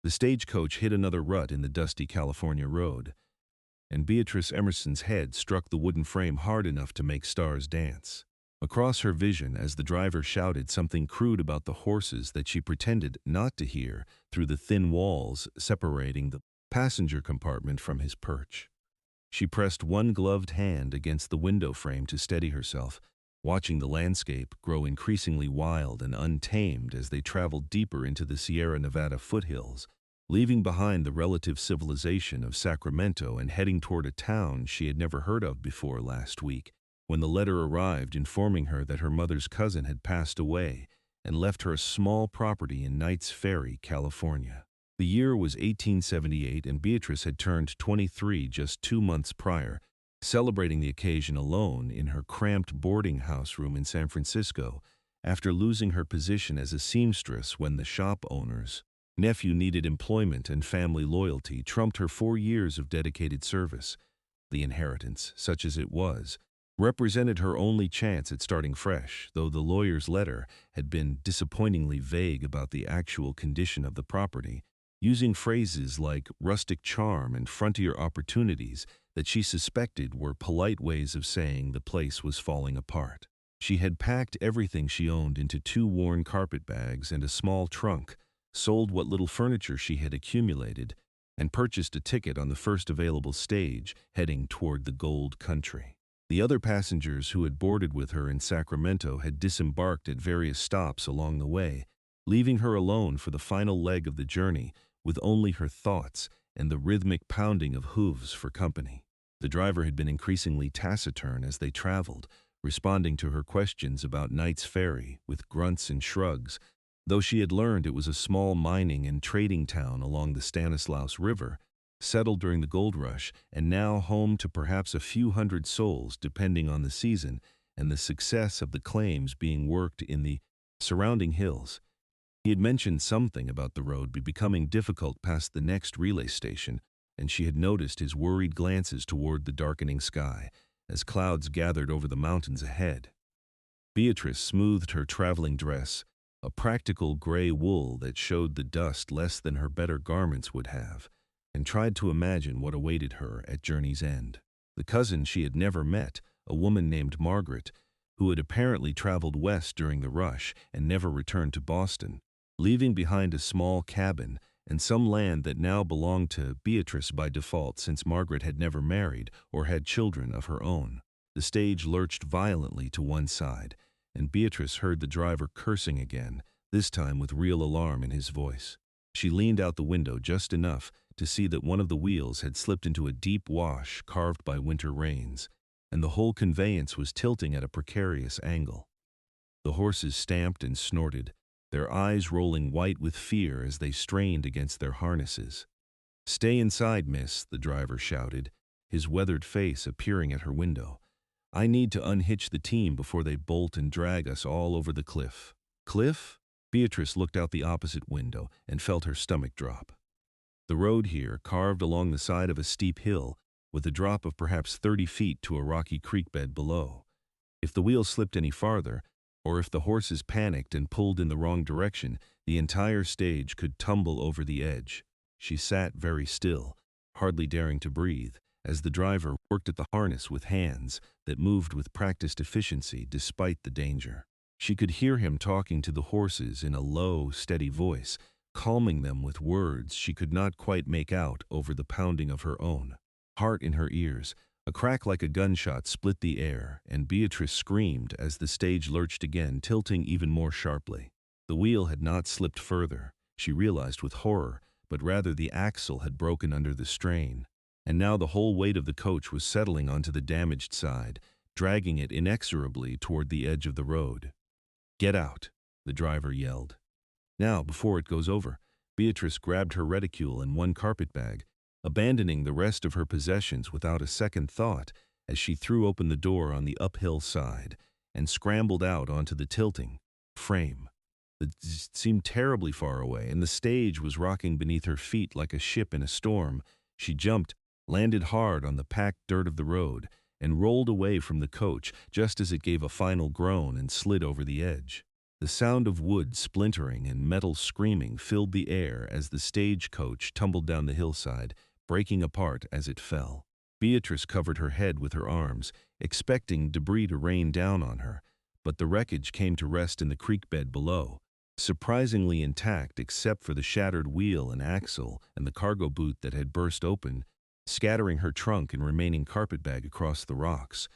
The stagecoach hit another rut in the dusty California road, and Beatrice Emerson's head struck the wooden frame hard enough to make stars dance. Across her vision, as the driver shouted something crude about the horses that she pretended not to hear through the thin walls separating the passenger compartment from his perch. She pressed one gloved hand against the window frame to steady herself, watching the landscape grow increasingly wild and untamed as they traveled deeper into the Sierra Nevada foothills, leaving behind the relative civilization of Sacramento and heading toward a town she had never heard of before last week, when the letter arrived informing her that her mother's cousin had passed away and left her a small property in Knights Ferry, California. The year was 1878, and Beatrice had turned 23 just 2 months prior, celebrating the occasion alone in her cramped boarding house room in San Francisco after losing her position as a seamstress when the shop owner's nephew needed employment and family loyalty trumped her 4 years of dedicated service. The inheritance, such as it was, represented her only chance at starting fresh, though the lawyer's letter had been disappointingly vague about the actual condition of the property, using phrases like rustic charm and frontier opportunities that she suspected were polite ways of saying the place was falling apart. She had packed everything she owned into 2 worn carpet bags and a small trunk, sold what little furniture she had accumulated, and purchased a ticket on the first available stage heading toward the gold country. The other passengers who had boarded with her in Sacramento had disembarked at various stops along the way, leaving her alone for the final leg of the journey with only her thoughts and the rhythmic pounding of hooves for company. The driver had been increasingly taciturn as they traveled, responding to her questions about Knights Ferry with grunts and shrugs, though she had learned it was a small mining and trading town along the Stanislaus River, settled during the gold rush and now home to perhaps a few hundred souls depending on the season and the success of the claims being worked in the surrounding hills. He had mentioned something about the road becoming difficult past the next relay station, and she had noticed his worried glances toward the darkening sky as clouds gathered over the mountains ahead. Beatrice smoothed her traveling dress, a practical gray wool that showed the dust less than her better garments would have, and tried to imagine what awaited her at journey's end. The cousin she had never met, a woman named Margaret, who had apparently traveled west during the rush and never returned to Boston, leaving behind a small cabin and some land that now belonged to Beatrice by default since Margaret had never married or had children of her own. The stage lurched violently to one side, and Beatrice heard the driver cursing again, this time with real alarm in his voice. She leaned out the window just enough to see that one of the wheels had slipped into a deep wash carved by winter rains, and the whole conveyance was tilting at a precarious angle. The horses stamped and snorted, their eyes rolling white with fear as they strained against their harnesses. "Stay inside, miss," the driver shouted, his weathered face appearing at her window. "I need to unhitch the team before they bolt and drag us all over the cliff." "Cliff?" Beatrice looked out the opposite window and felt her stomach drop. The road here, carved along the side of a steep hill, with a drop of perhaps 30 feet to a rocky creek bed below. If the wheel slipped any farther, or if the horses panicked and pulled in the wrong direction, the entire stage could tumble over the edge. She sat very still, hardly daring to breathe, as the driver worked at the harness with hands that moved with practiced efficiency despite the danger. She could hear him talking to the horses in a low, steady voice, calming them with words she could not quite make out over the pounding of her own heart in her ears. A crack like a gunshot split the air, and Beatrice screamed as the stage lurched again, tilting even more sharply. The wheel had not slipped further, she realized with horror, but rather the axle had broken under the strain, and now the whole weight of the coach was settling onto the damaged side, dragging it inexorably toward the edge of the road. "Get out," the driver yelled. "Now, before it goes over." Beatrice grabbed her reticule and one carpet bag, abandoning the rest of her possessions without a second thought as she threw open the door on the uphill side and scrambled out onto the tilting frame. It seemed terribly far away, and the stage was rocking beneath her feet like a ship in a storm. She jumped, landed hard on the packed dirt of the road, and rolled away from the coach just as it gave a final groan and slid over the edge. The The sound of wood splintering and metal screaming filled the air as the stagecoach tumbled down the hillside, breaking apart as it fell. Beatrice covered her head with her arms, expecting debris to rain down on her, but the wreckage came to rest in the creek bed below, surprisingly intact except for the shattered wheel and axle and the cargo boot that had burst open, scattering her trunk and remaining carpetbag across the rocks.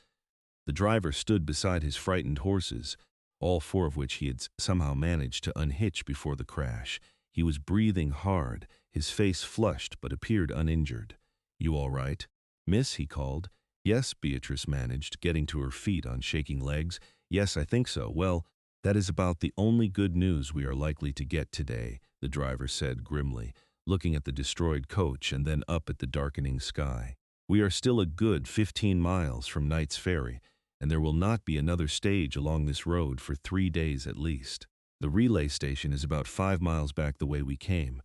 The driver stood beside his frightened horses, all four of which he had somehow managed to unhitch before the crash. He was breathing hard, his face flushed but appeared uninjured. "You all right, miss?" he called. "Yes," Beatrice managed, getting to her feet on shaking legs. "Yes, I think so. Well, that is about the only good news we are likely to get today," the driver said grimly, looking at the destroyed coach and then up at the darkening sky. "We are still a good 15 miles from Knights Ferry, and there will not be another stage along this road for 3 days at least. The relay station is about 5 miles back the way we came,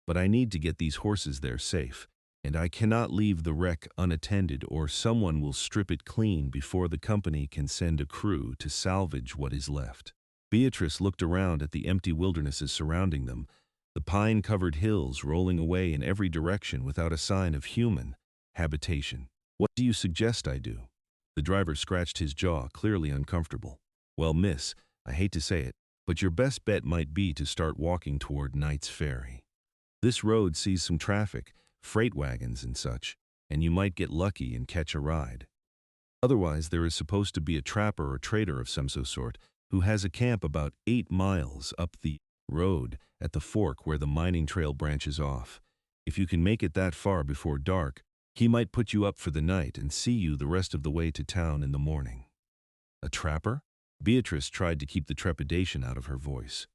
but I need to get these horses there safe, and I cannot leave the wreck unattended or someone will strip it clean before the company can send a crew to salvage what is left." Beatrice looked around at the empty wildernesses surrounding them, the pine-covered hills rolling away in every direction without a sign of human habitation. "What do you suggest I do?" The driver scratched his jaw, clearly uncomfortable. "Well, miss, I hate to say it, but your best bet might be to start walking toward Knights Ferry. This road sees some traffic, freight wagons and such, and you might get lucky and catch a ride. Otherwise, there is supposed to be a trapper or trader of some sort who has a camp about 8 miles up the road at the fork where the mining trail branches off. If you can make it that far before dark, he might put you up for the night and see you the rest of the way to town in the morning." "A trapper?" Beatrice tried to keep the trepidation out of her voice.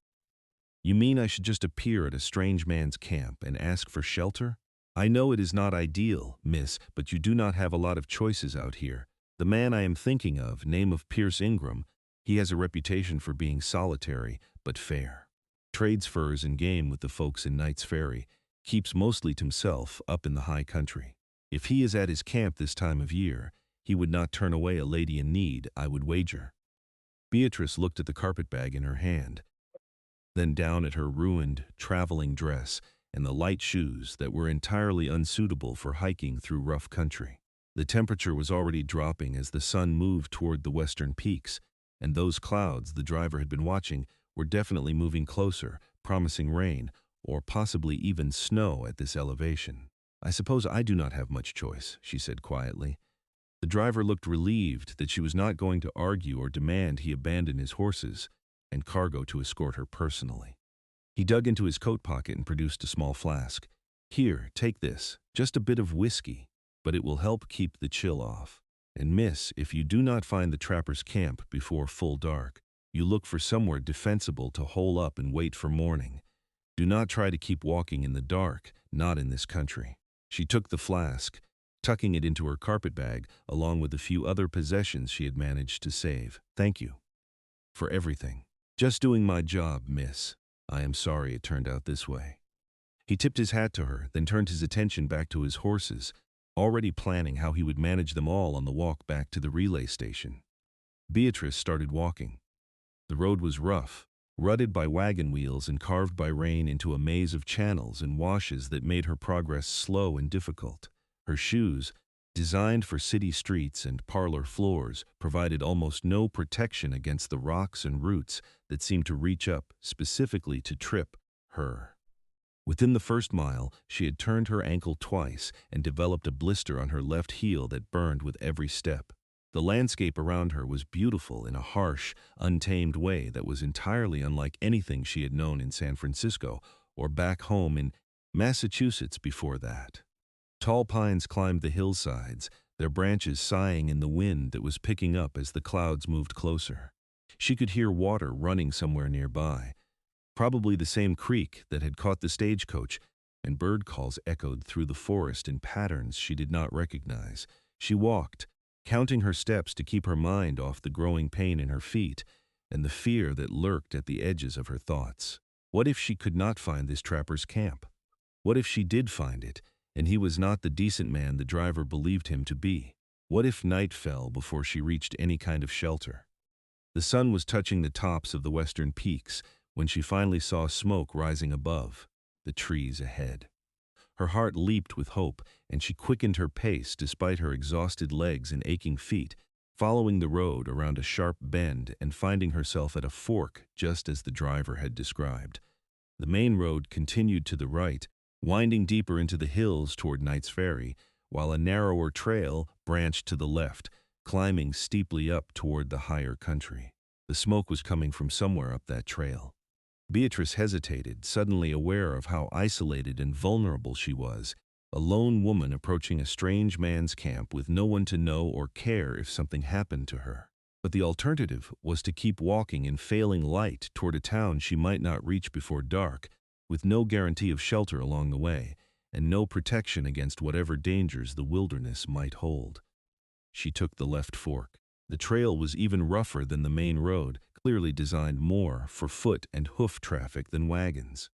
"You mean I should just appear at a strange man's camp and ask for shelter? I know it is not ideal, miss, but you do not have a lot of choices out here. The man I am thinking of, name of Pierce Ingram, he has a reputation for being solitary but fair. Trades furs and game with the folks in Knights Ferry, keeps mostly to himself up in the high country. If he is at his camp this time of year, he would not turn away a lady in need, I would wager." Beatrice looked at the carpetbag in her hand, then down at her ruined traveling dress and the light shoes that were entirely unsuitable for hiking through rough country. The temperature was already dropping as the sun moved toward the western peaks, and those clouds the driver had been watching were definitely moving closer, promising rain, or possibly even snow at this elevation. "I suppose I do not have much choice," she said quietly. The driver looked relieved that she was not going to argue or demand he abandon his horses and cargo to escort her personally. He dug into his coat pocket and produced a small flask. "Here, take this, just a bit of whiskey, but it will help keep the chill off. And miss, if you do not find the trapper's camp before full dark, you look for somewhere defensible to hole up and wait for morning. Do not try to keep walking in the dark, not in this country." She took the flask, tucking it into her carpetbag along with the few other possessions she had managed to save. "Thank you for everything. Just doing my job, miss. I am sorry it turned out this way." He tipped his hat to her, then turned his attention back to his horses, already planning how he would manage them all on the walk back to the relay station. Beatrice started walking. The road was rough, rutted by wagon wheels and carved by rain into a maze of channels and washes that made her progress slow and difficult. Her shoes, designed for city streets and parlor floors, provided almost no protection against the rocks and roots that seemed to reach up specifically to trip her. Within the first mile, she had turned her ankle twice and developed a blister on her left heel that burned with every step. The landscape around her was beautiful in a harsh, untamed way that was entirely unlike anything she had known in San Francisco or back home in Massachusetts before that. Tall pines climbed the hillsides, their branches sighing in the wind that was picking up as the clouds moved closer. She could hear water running somewhere nearby, probably the same creek that had caught the stagecoach, and bird calls echoed through the forest in patterns she did not recognize. She walked, counting her steps to keep her mind off the growing pain in her feet and the fear that lurked at the edges of her thoughts. What if she could not find this trapper's camp? What if she did find it, and he was not the decent man the driver believed him to be? What if night fell before she reached any kind of shelter? The sun was touching the tops of the western peaks when she finally saw smoke rising above the trees ahead. Her heart leaped with hope, and she quickened her pace despite her exhausted legs and aching feet, following the road around a sharp bend and finding herself at a fork just as the driver had described. The main road continued to the right, winding deeper into the hills toward Knights Ferry, while a narrower trail branched to the left, climbing steeply up toward the higher country. The smoke was coming from somewhere up that trail. Beatrice hesitated, suddenly aware of how isolated and vulnerable she was, a lone woman approaching a strange man's camp with no one to know or care if something happened to her. But the alternative was to keep walking in failing light toward a town she might not reach before dark, with no guarantee of shelter along the way, and no protection against whatever dangers the wilderness might hold. She took the left fork. The trail was even rougher than the main road, clearly designed more for foot and hoof traffic than wagons.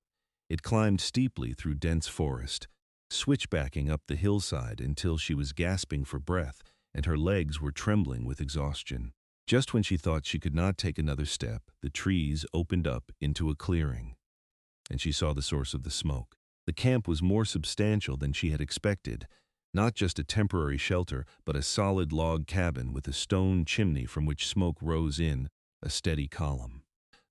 It climbed steeply through dense forest, switchbacking up the hillside until she was gasping for breath and her legs were trembling with exhaustion. Just when she thought she could not take another step, the trees opened up into a clearing, and she saw the source of the smoke. The camp was more substantial than she had expected, not just a temporary shelter, but a solid log cabin with a stone chimney from which smoke rose in a steady column.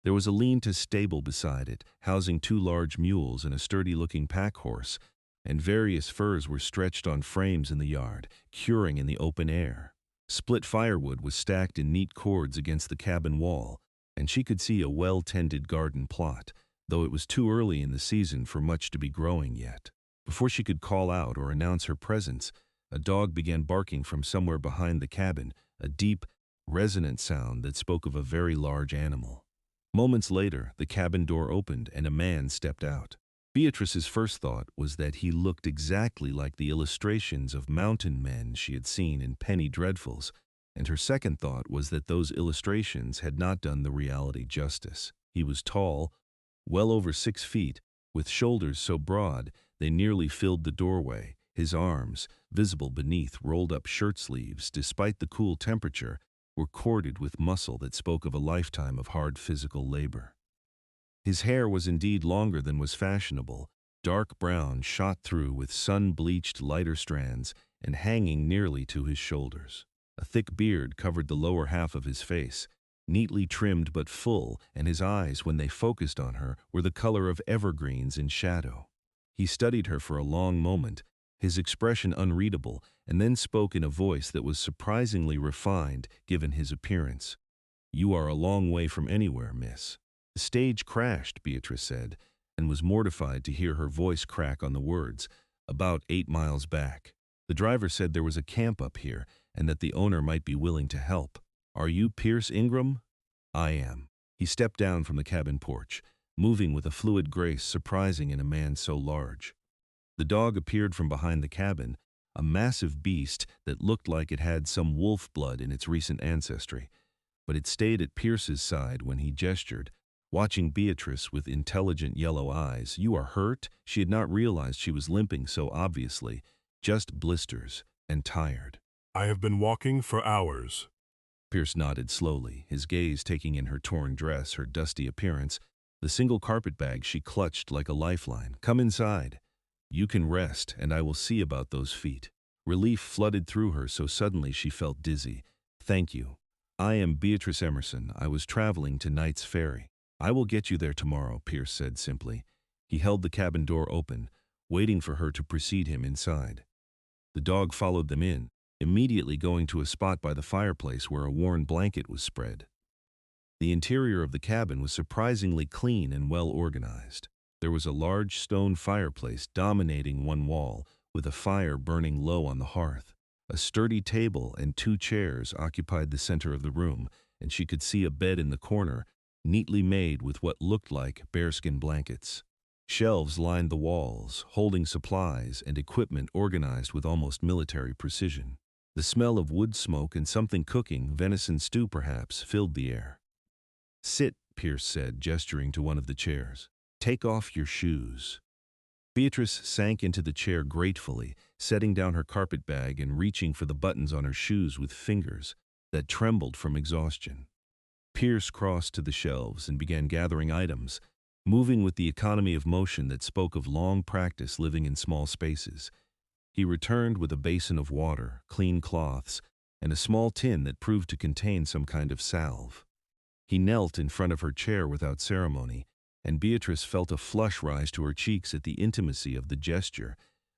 There was a lean-to stable beside it, housing 2 large mules and a sturdy-looking pack horse, and various furs were stretched on frames in the yard, curing in the open air. Split firewood was stacked in neat cords against the cabin wall, and she could see a well-tended garden plot, though it was too early in the season for much to be growing yet. Before she could call out or announce her presence, a dog began barking from somewhere behind the cabin, a deep, resonant sound that spoke of a very large animal. Moments later, the cabin door opened and a man stepped out. Beatrice's first thought was that he looked exactly like the illustrations of mountain men she had seen in penny dreadfuls, and her second thought was that those illustrations had not done the reality justice. He was tall, well over 6 feet, with shoulders so broad they nearly filled the doorway. His arms, visible beneath rolled-up shirt sleeves despite the cool temperature, were corded with muscle that spoke of a lifetime of hard physical labor. His hair was indeed longer than was fashionable, dark brown shot through with sun-bleached lighter strands and hanging nearly to his shoulders. A thick beard covered the lower half of his face, neatly trimmed but full, and his eyes, when they focused on her, were the color of evergreens in shadow. He studied her for a long moment, his expression unreadable, and then spoke in a voice that was surprisingly refined given his appearance. "You are a long way from anywhere, miss." "The stage crashed," Beatrice said, and was mortified to hear her voice crack on the words. "About 8 miles back. The driver said there was a camp up here and that the owner might be willing to help." "Are you Pierce Ingram?" "I am." He stepped down from the cabin porch, moving with a fluid grace surprising in a man so large. The dog appeared from behind the cabin, a massive beast that looked like it had some wolf blood in its recent ancestry, but it stayed at Pierce's side when he gestured, watching Beatrice with intelligent yellow eyes. "You are hurt?" She had not realized she was limping so obviously, just blisters, and tired. "I have been walking for hours." Pierce nodded slowly, his gaze taking in her torn dress, her dusty appearance, the single carpet bag she clutched like a lifeline. "Come inside. You can rest, and I will see about those feet." Relief flooded through her so suddenly she felt dizzy. "Thank you. I am Beatrice Emerson. I was traveling to Knights Ferry." "I will get you there tomorrow," Pierce said simply. He held the cabin door open, waiting for her to precede him inside. The dog followed them in, immediately going to a spot by the fireplace where a worn blanket was spread. The interior of the cabin was surprisingly clean and well organized. There was a large stone fireplace dominating one wall, with a fire burning low on the hearth. A sturdy table and 2 chairs occupied the center of the room, and she could see a bed in the corner, neatly made with what looked like bearskin blankets. Shelves lined the walls, holding supplies and equipment organized with almost military precision. The smell of wood smoke and something cooking, venison stew perhaps, filled the air. "Sit," Pierce said, gesturing to one of the chairs. "Take off your shoes." Beatrice sank into the chair gratefully, setting down her carpet bag and reaching for the buttons on her shoes with fingers that trembled from exhaustion. Pierce crossed to the shelves and began gathering items, moving with the economy of motion that spoke of long practice living in small spaces. He returned with a basin of water, clean cloths, and a small tin that proved to contain some kind of salve. He knelt in front of her chair without ceremony, and Beatrice felt a flush rise to her cheeks at the intimacy of the gesture.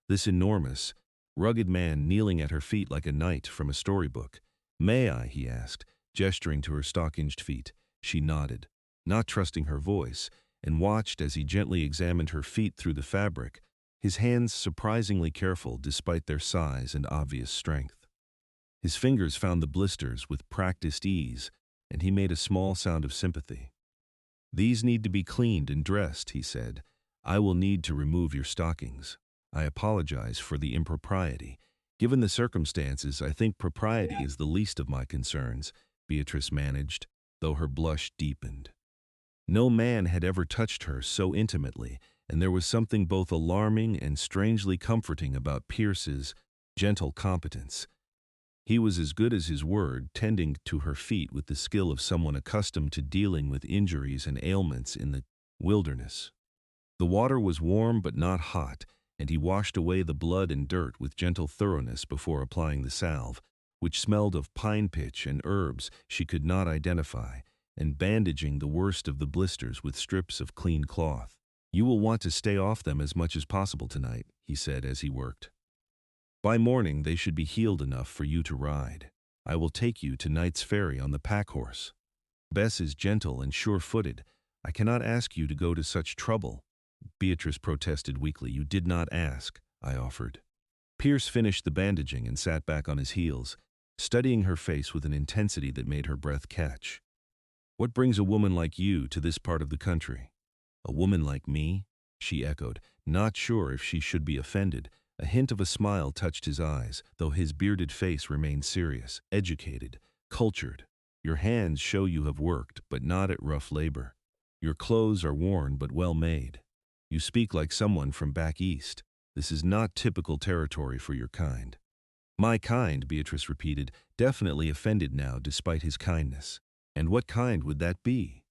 This enormous, rugged man kneeling at her feet like a knight from a storybook. "May I?" he asked, gesturing to her stockinged feet. She nodded, not trusting her voice, and watched as he gently examined her feet through the fabric, his hands surprisingly careful despite their size and obvious strength. His fingers found the blisters with practiced ease, and he made a small sound of sympathy. "These need to be cleaned and dressed," he said. "I will need to remove your stockings. I apologize for the impropriety. Given the circumstances, I think propriety is the least of my concerns," Beatrice managed, though her blush deepened. No man had ever touched her so intimately, and there was something both alarming and strangely comforting about Pierce's gentle competence. He was as good as his word, tending to her feet with the skill of someone accustomed to dealing with injuries and ailments in the wilderness. The water was warm but not hot, and he washed away the blood and dirt with gentle thoroughness before applying the salve, which smelled of pine pitch and herbs she could not identify, and bandaging the worst of the blisters with strips of clean cloth. "You will want to stay off them as much as possible tonight," he said as he worked. "By morning they should be healed enough for you to ride. I will take you to Knights Ferry on the pack horse. Bess is gentle and sure-footed. I cannot ask you to go to such trouble." Beatrice protested weakly. "You did not ask," I offered. Pierce finished the bandaging and sat back on his heels, studying her face with an intensity that made her breath catch. "What brings a woman like you to this part of the country?" "A woman like me?" she echoed, not sure if she should be offended. A hint of a smile touched his eyes, though his bearded face remained serious. "Educated, cultured. Your hands show you have worked, but not at rough labor. Your clothes are worn but well made. You speak like someone from back east. This is not typical territory for your kind." "My kind," Beatrice repeated, definitely offended now despite his kindness. "And what kind would that be?"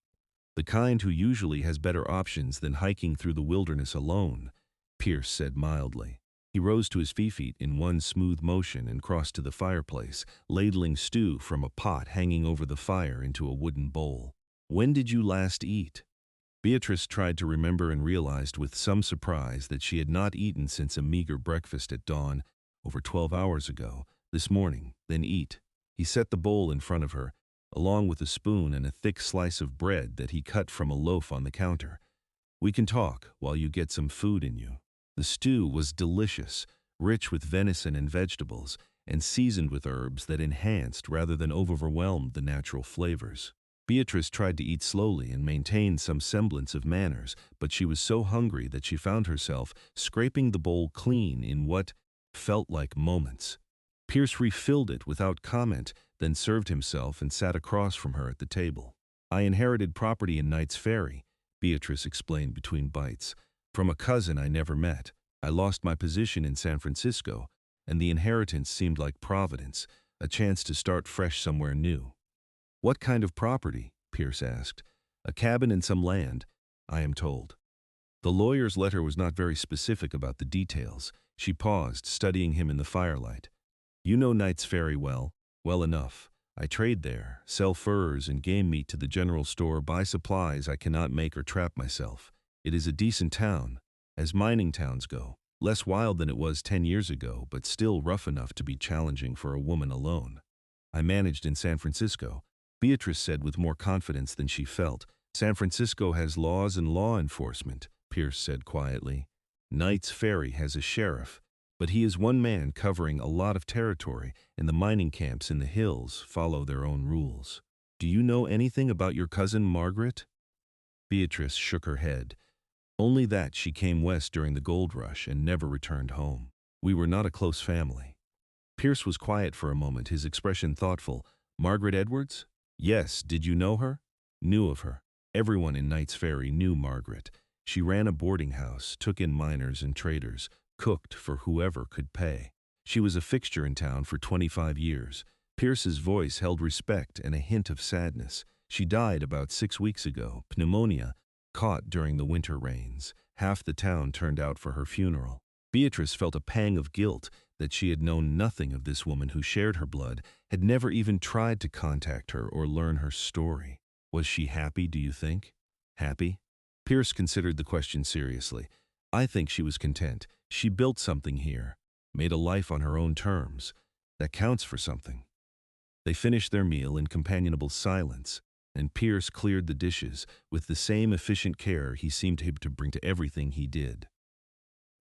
"The kind who usually has better options than hiking through the wilderness alone," Pierce said mildly. He rose to his feet in one smooth motion and crossed to the fireplace, ladling stew from a pot hanging over the fire into a wooden bowl. "When did you last eat?" Beatrice tried to remember and realized with some surprise that she had not eaten since a meager breakfast at dawn, over 12 hours ago. "This morning, then eat." He set the bowl in front of her, along with a spoon and a thick slice of bread that he cut from a loaf on the counter. "We can talk while you get some food in you." The stew was delicious, rich with venison and vegetables, and seasoned with herbs that enhanced rather than overwhelmed the natural flavors. Beatrice tried to eat slowly and maintain some semblance of manners, but she was so hungry that she found herself scraping the bowl clean in what felt like moments. Pierce refilled it without comment, then served himself and sat across from her at the table. "I inherited property in Knights Ferry," Beatrice explained between bites, "from a cousin I never met. I lost my position in San Francisco, and the inheritance seemed like providence, a chance to start fresh somewhere new." "What kind of property?" Pierce asked. "A cabin and some land, I am told." The lawyer's letter was not very specific about the details. She paused, studying him in the firelight. "You know Knights Ferry well. Well enough. I trade there, sell furs and game meat to the general store, buy supplies I cannot make or trap myself. It is a decent town, as mining towns go. Less wild than it was 10 years ago, but still rough enough to be challenging for a woman alone. I managed in San Francisco," Beatrice said with more confidence than she felt. "San Francisco has laws and law enforcement," Pierce said quietly. "Knights Ferry has a sheriff, but he is one man covering a lot of territory, and the mining camps in the hills follow their own rules. Do you know anything about your cousin Margaret?" Beatrice shook her head. "Only that she came west during the gold rush and never returned home. We were not a close family." Pierce was quiet for a moment, his expression thoughtful. "Margaret Edwards?" "Yes. Did you know her?" "Knew of her. Everyone in Knights Ferry knew Margaret. She ran a boarding house, took in miners and traders, cooked for whoever could pay. She was a fixture in town for 25 years. Pierce's voice held respect and a hint of sadness. She died about 6 weeks ago, pneumonia, caught during the winter rains. Half the town turned out for her funeral. Beatrice felt a pang of guilt that she had known nothing of this woman who shared her blood, had never even tried to contact her or learn her story. Was she happy, do you think? Happy? Pierce considered the question seriously. I think she was content. She built something here, made a life on her own terms. That counts for something. They finished their meal in companionable silence, and Pierce cleared the dishes with the same efficient care he seemed to bring to everything he did.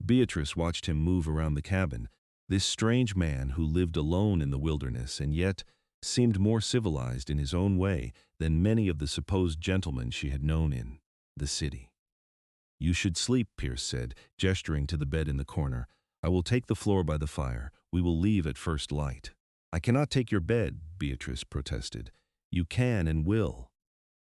Beatrice watched him move around the cabin, this strange man who lived alone in the wilderness and yet seemed more civilized in his own way than many of the supposed gentlemen she had known in the city. You should sleep, Pierce said, gesturing to the bed in the corner. I will take the floor by the fire. We will leave at first light. I cannot take your bed, Beatrice protested. You can and will.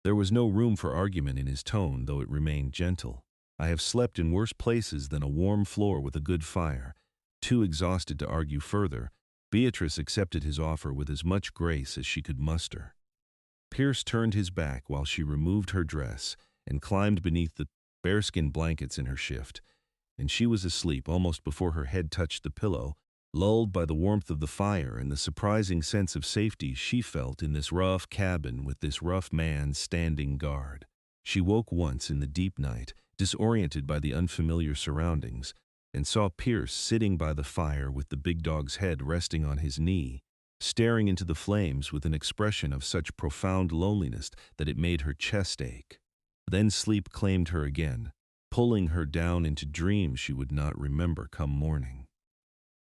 There was no room for argument in his tone, though it remained gentle. I have slept in worse places than a warm floor with a good fire. Too exhausted to argue further, Beatrice accepted his offer with as much grace as she could muster. Pierce turned his back while she removed her dress and climbed beneath the bearskin blankets in her shift, and she was asleep almost before her head touched the pillow, lulled by the warmth of the fire and the surprising sense of safety she felt in this rough cabin with this rough man standing guard. She woke once in the deep night, disoriented by the unfamiliar surroundings, and saw Pierce sitting by the fire with the big dog's head resting on his knee, staring into the flames with an expression of such profound loneliness that it made her chest ache. Then sleep claimed her again, pulling her down into dreams she would not remember come morning.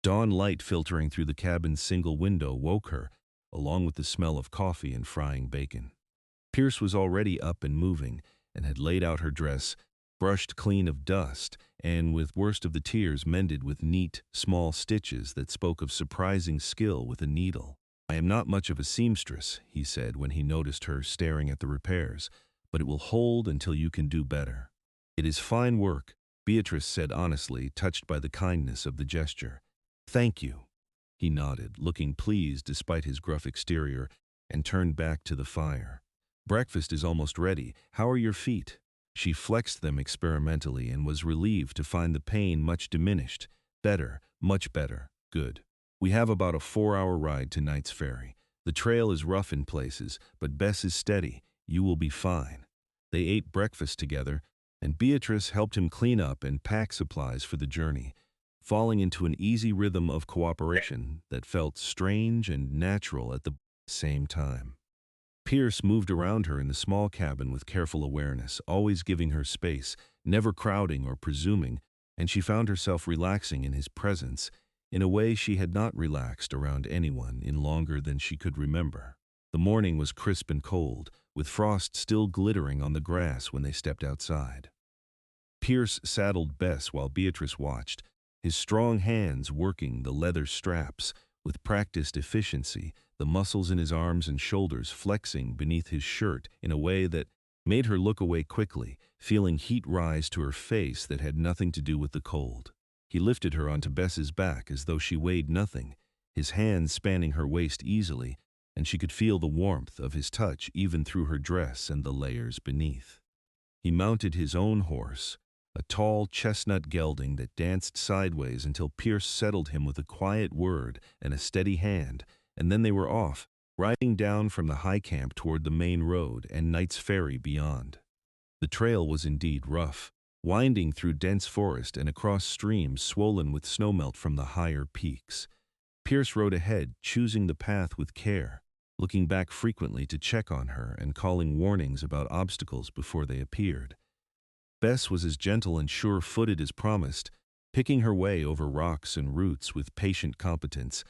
Dawn light filtering through the cabin's single window woke her, along with the smell of coffee and frying bacon. Pierce was already up and moving, and had laid out her dress, brushed clean of dust, and with worst of the tears mended with neat, small stitches that spoke of surprising skill with a needle. I am not much of a seamstress, he said when he noticed her staring at the repairs, but it will hold until you can do better. It is fine work, Beatrice said honestly, touched by the kindness of the gesture. Thank you. He nodded, looking pleased despite his gruff exterior, and turned back to the fire. Breakfast is almost ready. How are your feet? She flexed them experimentally and was relieved to find the pain much diminished. Better, much better. Good. We have about a 4-hour ride to Knights Ferry. The trail is rough in places, but Bess is steady. You will be fine. They ate breakfast together, and Beatrice helped him clean up and pack supplies for the journey, falling into an easy rhythm of cooperation that felt strange and natural at the same time. Pierce moved around her in the small cabin with careful awareness, always giving her space, never crowding or presuming, and she found herself relaxing in his presence in a way she had not relaxed around anyone in longer than she could remember. The morning was crisp and cold, with frost still glittering on the grass when they stepped outside. Pierce saddled Bess while Beatrice watched, his strong hands working the leather straps with practiced efficiency, the muscles in his arms and shoulders flexing beneath his shirt in a way that made her look away quickly, feeling heat rise to her face that had nothing to do with the cold. He lifted her onto Bess's back as though she weighed nothing, his hands spanning her waist easily, and she could feel the warmth of his touch even through her dress and the layers beneath. He mounted his own horse, a tall chestnut gelding that danced sideways until Pierce settled him with a quiet word and a steady hand, and then they were off, riding down from the high camp toward the main road and Knights Ferry beyond. The trail was indeed rough, winding through dense forest and across streams swollen with snowmelt from the higher peaks. Pierce rode ahead, choosing the path with care, looking back frequently to check on her and calling warnings about obstacles before they appeared. Bess was as gentle and sure-footed as promised, picking her way over rocks and roots with patient competence,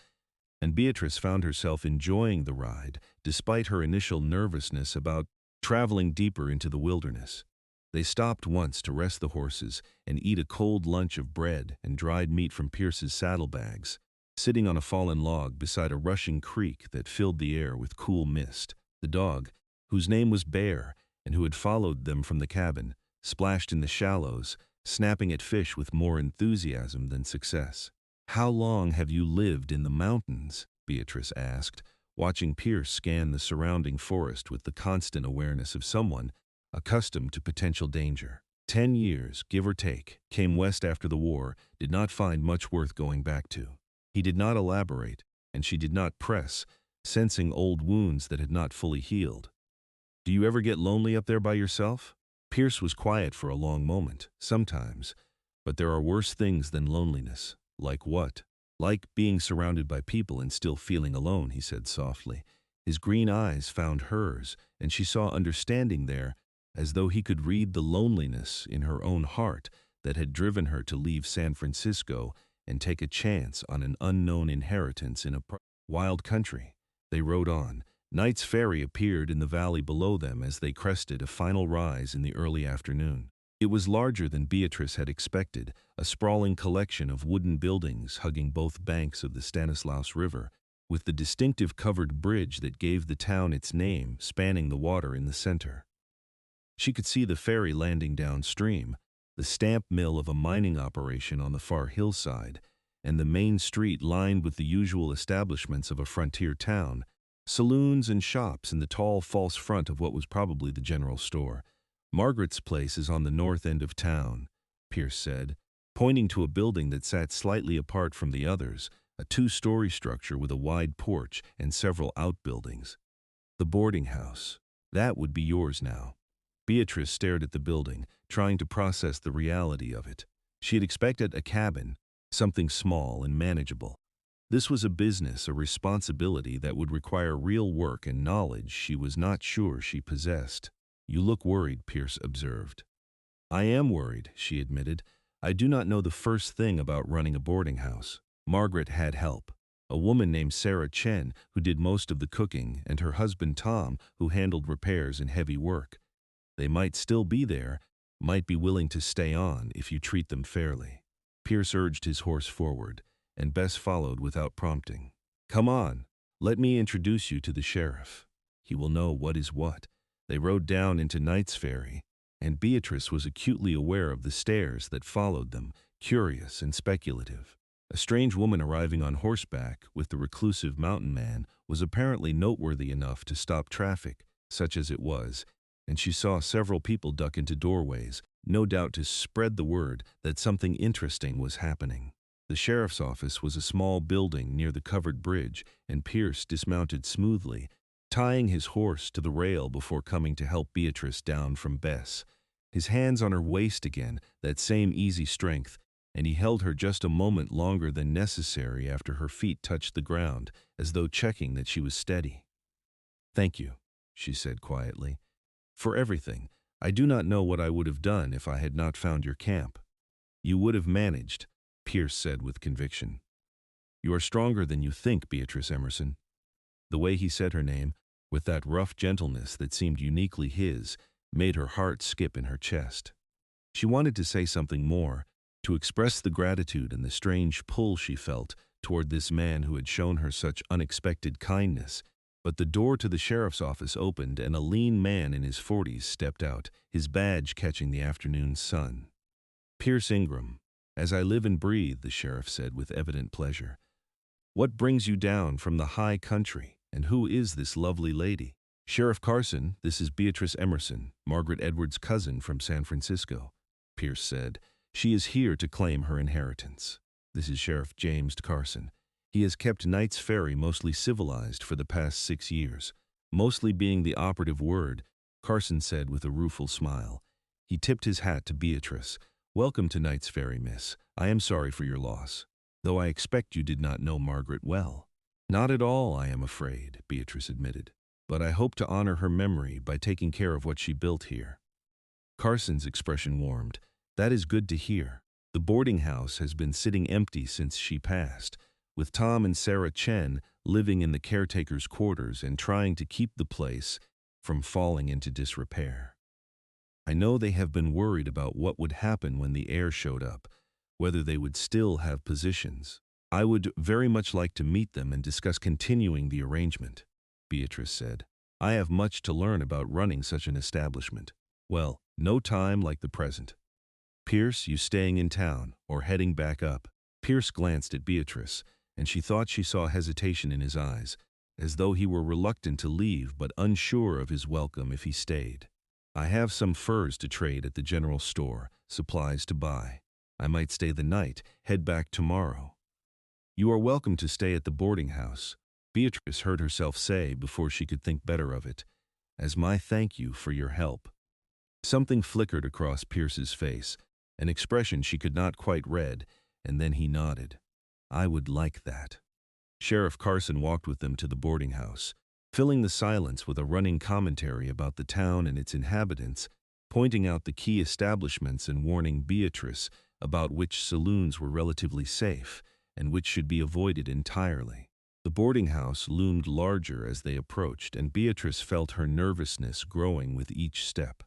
and Beatrice found herself enjoying the ride despite her initial nervousness about traveling deeper into the wilderness. They stopped once to rest the horses and eat a cold lunch of bread and dried meat from Pierce's saddlebags, sitting on a fallen log beside a rushing creek that filled the air with cool mist. The dog, whose name was Bear and who had followed them from the cabin, splashed in the shallows, snapping at fish with more enthusiasm than success. "How long have you lived in the mountains?" Beatrice asked, watching Pierce scan the surrounding forest with the constant awareness of someone accustomed to potential danger. 10 years, give or take, came west after the war, did not find much worth going back to. He did not elaborate, and she did not press, sensing old wounds that had not fully healed. Do you ever get lonely up there by yourself? Pierce was quiet for a long moment. Sometimes. But there are worse things than loneliness. Like what? Like being surrounded by people and still feeling alone, he said softly. His green eyes found hers, and she saw understanding there, as though he could read the loneliness in her own heart that had driven her to leave San Francisco and take a chance on an unknown inheritance in a wild country. They rode on. Knights Ferry appeared in the valley below them as they crested a final rise in the early afternoon. It was larger than Beatrice had expected, a sprawling collection of wooden buildings hugging both banks of the Stanislaus River, with the distinctive covered bridge that gave the town its name spanning the water in the center. She could see the ferry landing downstream, the stamp mill of a mining operation on the far hillside, and the main street lined with the usual establishments of a frontier town, saloons and shops in the tall false front of what was probably the general store. Margaret's place is on the north end of town, Pierce said, pointing to a building that sat slightly apart from the others, a two-story structure with a wide porch and several outbuildings. The boarding house. That would be yours now. Beatrice stared at the building, trying to process the reality of it. She had expected a cabin, something small and manageable. This was a business, a responsibility that would require real work and knowledge she was not sure she possessed. You look worried, Pierce observed. I am worried, she admitted. I do not know the first thing about running a boarding house. Margaret had help. A woman named Sarah Chen, who did most of the cooking, and her husband Tom, who handled repairs and heavy work. They might still be there, might be willing to stay on if you treat them fairly. Pierce urged his horse forward, and Bess followed without prompting. Come on, let me introduce you to the sheriff. He will know what is what. They rode down into Knights Ferry, and Beatrice was acutely aware of the stares that followed them, curious and speculative. A strange woman arriving on horseback with the reclusive mountain man was apparently noteworthy enough to stop traffic, such as it was, and she saw several people duck into doorways, no doubt to spread the word that something interesting was happening. The sheriff's office was a small building near the covered bridge, and Pierce dismounted smoothly, tying his horse to the rail before coming to help Beatrice down from Bess. His hands on her waist again, that same easy strength, and he held her just a moment longer than necessary after her feet touched the ground, as though checking that she was steady. Thank you, she said quietly. For everything. I do not know what I would have done if I had not found your camp. You would have managed, Pierce said with conviction. You are stronger than you think, Beatrice Emerson. The way he said her name, with that rough gentleness that seemed uniquely his, made her heart skip in her chest. She wanted to say something more, to express the gratitude and the strange pull she felt toward this man who had shown her such unexpected kindness, but the door to the sheriff's office opened and a lean man in his 40s stepped out, his badge catching the afternoon sun. Pierce Ingram. As I live and breathe, the sheriff said with evident pleasure. What brings you down from the high country, and who is this lovely lady? Sheriff Carson, this is Beatrice Emerson, Margaret Edwards' cousin from San Francisco, Pierce said. She is here to claim her inheritance. This is Sheriff James Carson. He has kept Knights Ferry mostly civilized for the past 6 years. Mostly being the operative word, Carson said with a rueful smile. He tipped his hat to Beatrice. Welcome to Knights Ferry, miss. I am sorry for your loss, though I expect you did not know Margaret well. Not at all, I am afraid, Beatrice admitted. But I hope to honor her memory by taking care of what she built here. Carson's expression warmed. That is good to hear. The boarding house has been sitting empty since she passed, with Tom and Sarah Chen living in the caretaker's quarters and trying to keep the place from falling into disrepair. I know they have been worried about what would happen when the heir showed up, whether they would still have positions. I would very much like to meet them and discuss continuing the arrangement, Beatrice said. I have much to learn about running such an establishment. Well, no time like the present. Pierce, you staying in town or heading back up? Pierce glanced at Beatrice, and she thought she saw hesitation in his eyes, as though he were reluctant to leave but unsure of his welcome if he stayed. "I have some furs to trade at the general store, supplies to buy. I might stay the night, head back tomorrow." "You are welcome to stay at the boarding house," Beatrice heard herself say before she could think better of it, "as my thank you for your help." Something flickered across Pierce's face, an expression she could not quite read, and then he nodded. "I would like that." Sheriff Carson walked with them to the boarding house, filling the silence with a running commentary about the town and its inhabitants, pointing out the key establishments and warning Beatrice about which saloons were relatively safe and which should be avoided entirely. The boarding house loomed larger as they approached, and Beatrice felt her nervousness growing with each step.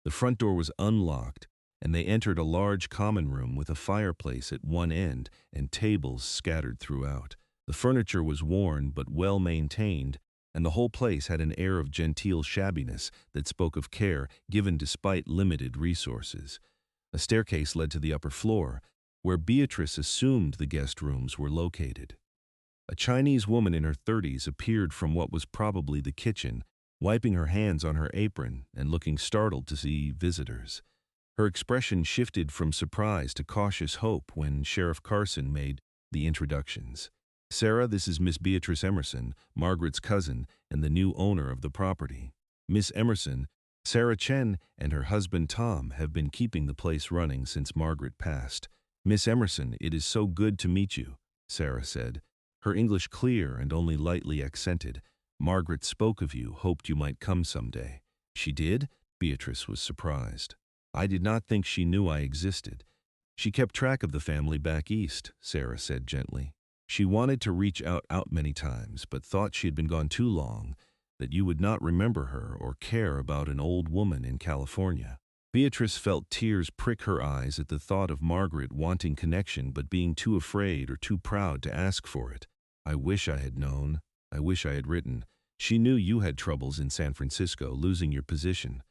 The front door was unlocked, and they entered a large common room with a fireplace at one end and tables scattered throughout. The furniture was worn but well maintained, and the whole place had an air of genteel shabbiness that spoke of care given despite limited resources. A staircase led to the upper floor, where Beatrice assumed the guest rooms were located. A Chinese woman in her 30s appeared from what was probably the kitchen, wiping her hands on her apron and looking startled to see visitors. Her expression shifted from surprise to cautious hope when Sheriff Carson made the introductions. "Sarah, this is Miss Beatrice Emerson, Margaret's cousin and the new owner of the property. Miss Emerson, Sarah Chen and her husband Tom have been keeping the place running since Margaret passed. Miss Emerson, it is so good to meet you," Sarah said, her English clear and only lightly accented. "Margaret spoke of you, hoped you might come someday." "She did?" Beatrice was surprised. "I did not think she knew I existed. She kept track of the family back east," Sarah said gently. "She wanted to reach out many times, but thought she had been gone too long, that you would not remember her or care about an old woman in California." Beatrice felt tears prick her eyes at the thought of Margaret wanting connection but being too afraid or too proud to ask for it. "I wish I had known. I wish I had written. She knew you had troubles in San Francisco, losing your position.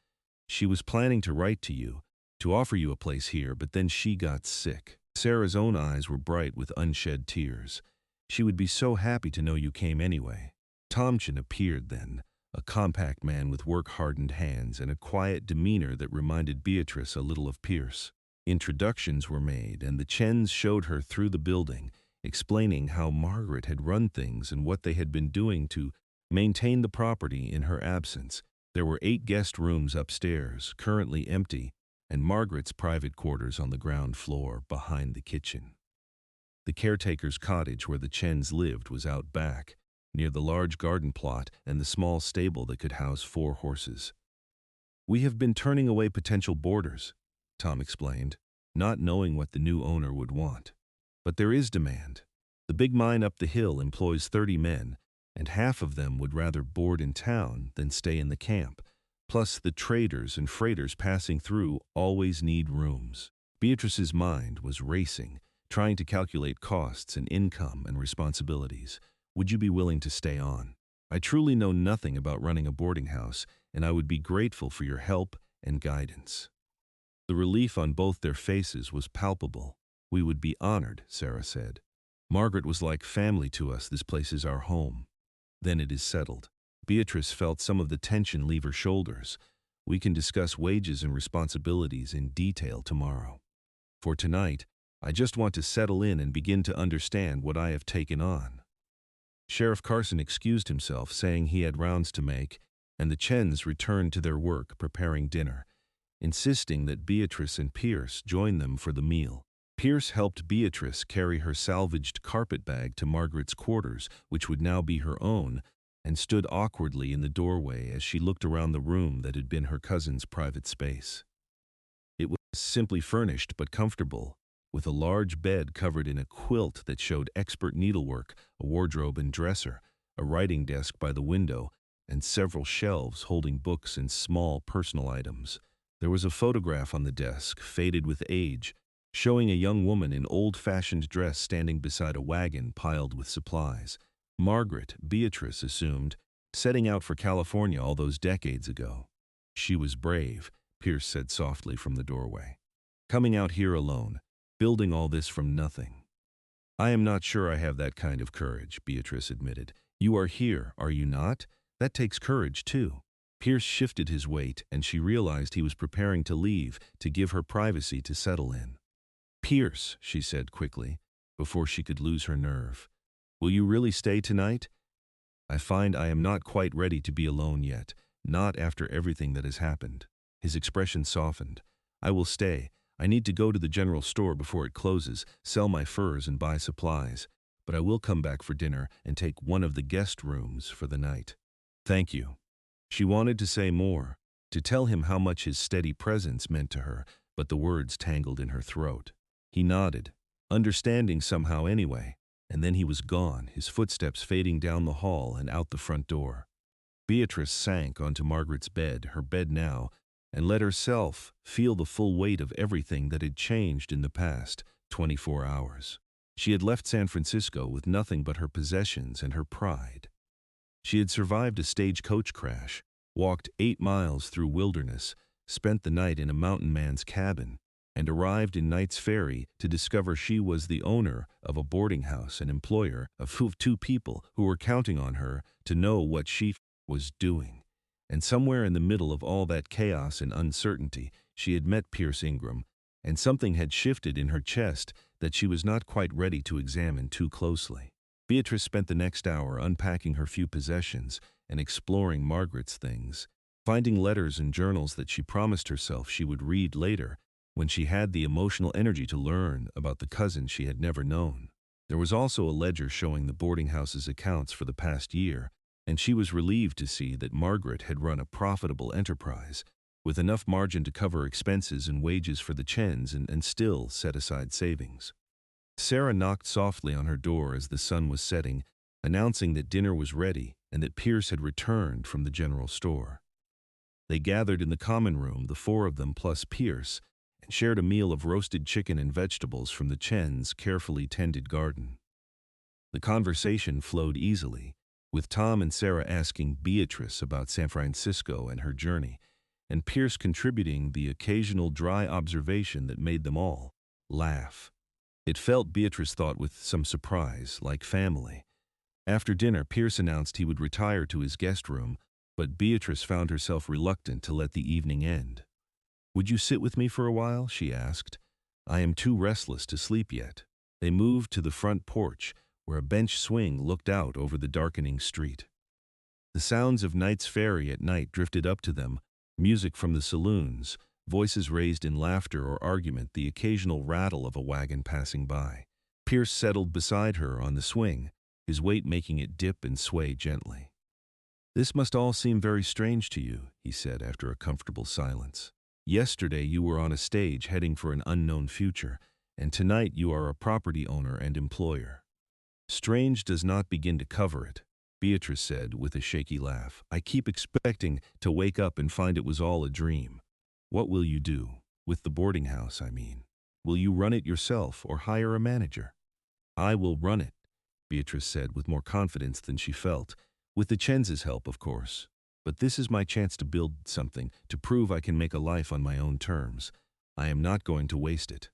She was planning to write to you, to offer you a place here, but then she got sick." Sarah's own eyes were bright with unshed tears. "She would be so happy to know you came anyway." Tomchin appeared then, a compact man with work-hardened hands and a quiet demeanor that reminded Beatrice a little of Pierce. Introductions were made, and the Chens showed her through the building, explaining how Margaret had run things and what they had been doing to maintain the property in her absence. There were 8 guest rooms upstairs, currently empty, and Margaret's private quarters on the ground floor behind the kitchen. The caretaker's cottage where the Chens lived was out back, near the large garden plot and the small stable that could house 4 horses. "We have been turning away potential boarders," Tom explained, not knowing what the new owner would want. "But there is demand. The big mine up the hill employs 30 men, and half of them would rather board in town than stay in the camp. Plus, the traders and freighters passing through always need rooms." Beatrice's mind was racing, trying to calculate costs and income and responsibilities. "Would you be willing to stay on? I truly know nothing about running a boarding house, and I would be grateful for your help and guidance." The relief on both their faces was palpable. "We would be honored," Sarah said. "Margaret was like family to us. This place is our home." "Then it is settled." Beatrice felt some of the tension leave her shoulders. "We can discuss wages and responsibilities in detail tomorrow. For tonight, I just want to settle in and begin to understand what I have taken on." Sheriff Carson excused himself, saying he had rounds to make, and the Chens returned to their work preparing dinner, insisting that Beatrice and Pierce join them for the meal. Pierce helped Beatrice carry her salvaged carpet bag to Margaret's quarters, which would now be her own, and stood awkwardly in the doorway as she looked around the room that had been her cousin's private space. It was simply furnished but comfortable, with a large bed covered in a quilt that showed expert needlework, a wardrobe and dresser, a writing desk by the window, and several shelves holding books and small personal items. There was a photograph on the desk, faded with age, showing a young woman in old-fashioned dress standing beside a wagon piled with supplies. Margaret, Beatrice assumed, setting out for California all those decades ago. "She was brave," Pierce said softly from the doorway. "Coming out here alone, building all this from nothing." "I am not sure I have that kind of courage," Beatrice admitted. You are here, are you not? That takes courage, too. Pierce shifted his weight, and she realized he was preparing to leave, to give her privacy to settle in. Pierce, she said quickly, before she could lose her nerve. Will you really stay tonight? I find I am not quite ready to be alone yet, not after everything that has happened. His expression softened. I will stay. I need to go to the general store before it closes, sell my furs and buy supplies. But I will come back for dinner and take one of the guest rooms for the night. Thank you. She wanted to say more, to tell him how much his steady presence meant to her, but the words tangled in her throat. He nodded, understanding somehow anyway, and then he was gone, his footsteps fading down the hall and out the front door. Beatrice sank onto Margaret's bed, her bed now, and let herself feel the full weight of everything that had changed in the past 24 hours. She had left San Francisco with nothing but her possessions and her pride. She had survived a stagecoach crash, walked 8 miles through wilderness, spent the night in a mountain man's cabin, and arrived in Knights Ferry to discover she was the owner of a boarding house and employer of 2 people who were counting on her to know what she was doing. And somewhere in the middle of all that chaos and uncertainty, she had met Pierce Ingram, and something had shifted in her chest that she was not quite ready to examine too closely. Beatrice spent the next hour unpacking her few possessions and exploring Margaret's things, finding letters and journals that she promised herself she would read later when she had the emotional energy to learn about the cousin she had never known. There was also a ledger showing the boarding house's accounts for the past year, and she was relieved to see that Margaret had run a profitable enterprise, with enough margin to cover expenses and wages for the Chens and still set aside savings. Sarah knocked softly on her door as the sun was setting, announcing that dinner was ready and that Pierce had returned from the general store. They gathered in the common room, the 4 of them plus Pierce, and shared a meal of roasted chicken and vegetables from the Chen's carefully tended garden. The conversation flowed easily, with Tom and Sarah asking Beatrice about San Francisco and her journey, and Pierce contributing the occasional dry observation that made them all laugh. It felt, Beatrice thought with some surprise, like family. After dinner, Pierce announced he would retire to his guest room, but Beatrice found herself reluctant to let the evening end. Would you sit with me for a while? She asked. I am too restless to sleep yet. They moved to the front porch, where a bench swing looked out over the darkening street. The sounds of Knights Ferry at night drifted up to them, music from the saloons, voices raised in laughter or argument, the occasional rattle of a wagon passing by. Pierce settled beside her on the swing, his weight making it dip and sway gently. This must all seem very strange to you, he said after a comfortable silence. Yesterday you were on a stage heading for an unknown future, and tonight you are a property owner and employer. Strange does not begin to cover it, Beatrice said with a shaky laugh. I keep expecting to wake up and find it was all a dream. What will you do? With the boarding house, I mean. Will you run it yourself or hire a manager? I will run it, Beatrice said with more confidence than she felt, with the Chens' help, of course. But this is my chance to build something, to prove I can make a life on my own terms. I am not going to waste it.